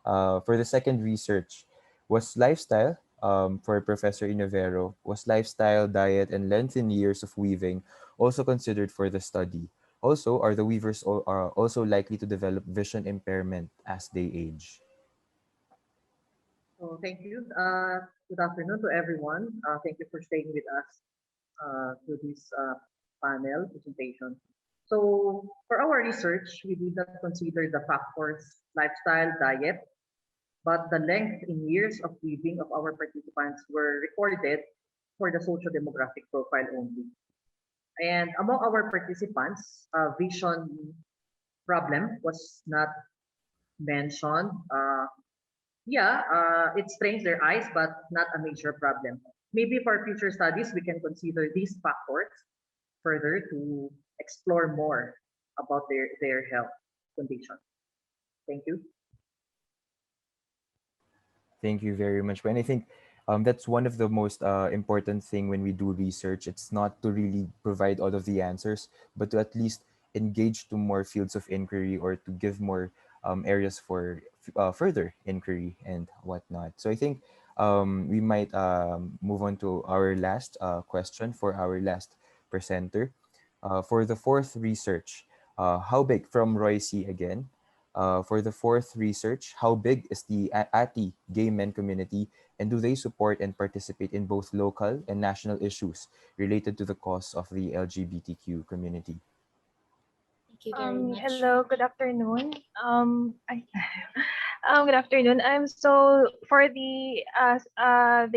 For the second research, was lifestyle for Professor Inovero, was lifestyle, diet, and length in years of weaving also considered for the study? Also, are the weavers are also likely to develop vision impairment as they age? So thank you. Good afternoon to everyone. Thank you for staying with us to this panel presentation. So for our research, we did not consider the factors lifestyle, diet, but the length in years of living of our participants were recorded for the social demographic profile only. And among our participants, vision problem was not mentioned. It strains their eyes, but not a major problem. Maybe for future studies, we can consider these factors further to explore more about their health condition. Thank you. Thank you very much. And I think that's one of the most important thing when we do research. It's not to really provide all of the answers, but to at least engage to more fields of inquiry or to give more areas for further inquiry and whatnot. So I think we might move on to our last question for our last presenter. For the fourth research, how big, from Roy C. again, for the fourth research, how big is the ATI gay men community, and do they support and participate in both local and national issues related to the cause of the LGBTQ community? Thank you very much. Hello, good afternoon. Good afternoon. So for the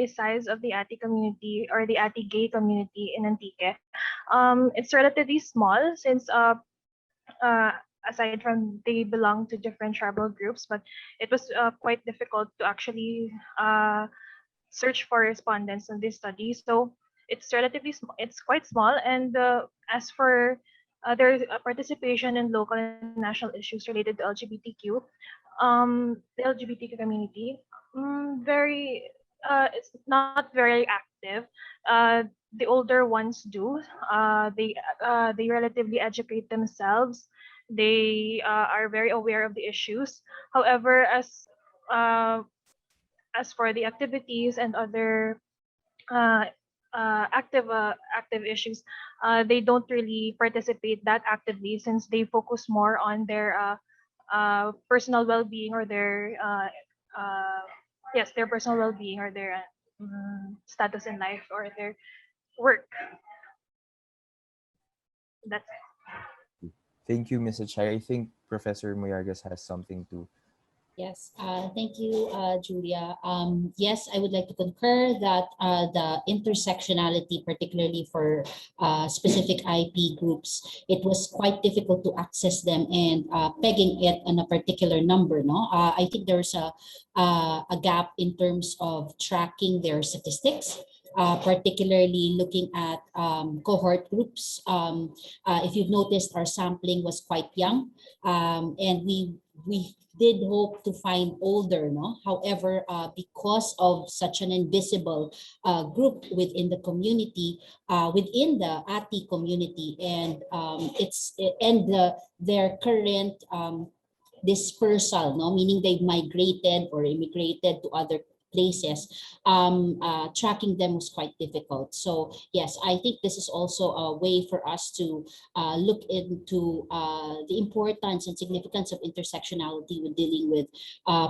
size of the Ati community or the Ati gay community in Antique, it's relatively small since uh, aside from they belong to different tribal groups, but it was quite difficult to actually search for respondents in this study. So it's relatively small. It's quite small. And as for their participation in local and national issues related to LGBTQ, the LGBTQ community, very it's not very active. Uh, the older ones do. They relatively educate themselves. They are very aware of the issues. However, uh, as for the activities and other uh, active issues, they don't really participate that actively since they focus more on their personal well-being or their their personal well-being or their status in life or their work. That's it. Thank you, Mrs. Chai. I think Professor Moyargas has something to Yes, thank you, Julia. Yes, I would like to concur that the intersectionality, particularly for specific IP groups, it was quite difficult to access them and pegging it on a particular number. No, I think there's a gap in terms of tracking their statistics. Particularly looking at cohort groups. If you've noticed, our sampling was quite young, and we did hope to find older, no? However, because of such an invisible group within the community, within the ATI community, and their current dispersal, no, meaning they've migrated or immigrated to other places, tracking them was quite difficult. So yes, I think this is also a way for us to look into the importance and significance of intersectionality with dealing with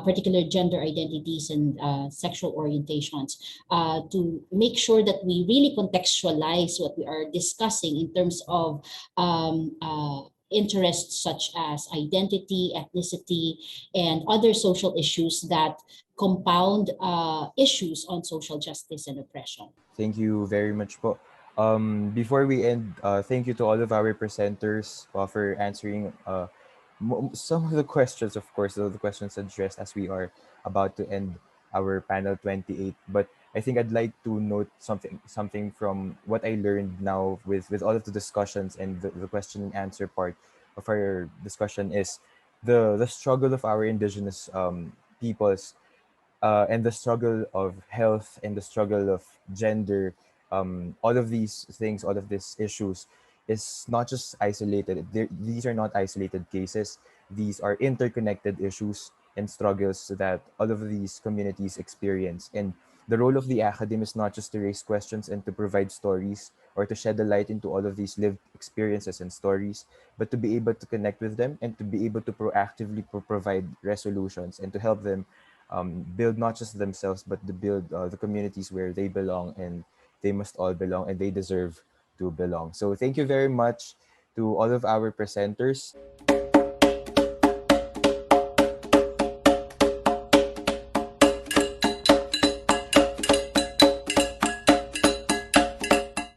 particular gender identities and sexual orientations, to make sure that we really contextualize what we are discussing in terms of interests such as identity, ethnicity, and other social issues that compound issues on social justice and oppression. Thank you very much po. Before we end, thank you to all of our presenters for answering some of the questions, of course, the questions addressed as we are about to end our panel 28. But I think I'd like to note something from what I learned now with all of the discussions and the question and answer part of our discussion is the struggle of our indigenous peoples, and the struggle of health and the struggle of gender, all of these things, all of these issues is not just isolated. These are not isolated cases. These are interconnected issues and struggles that all of these communities experience. And the role of the academe is not just to raise questions and to provide stories or to shed a light into all of these lived experiences and stories, but to be able to connect with them and to be able to proactively provide resolutions and to help them build not just themselves but to build the communities where they belong, and they must all belong and they deserve to belong. So thank you very much to all of our presenters.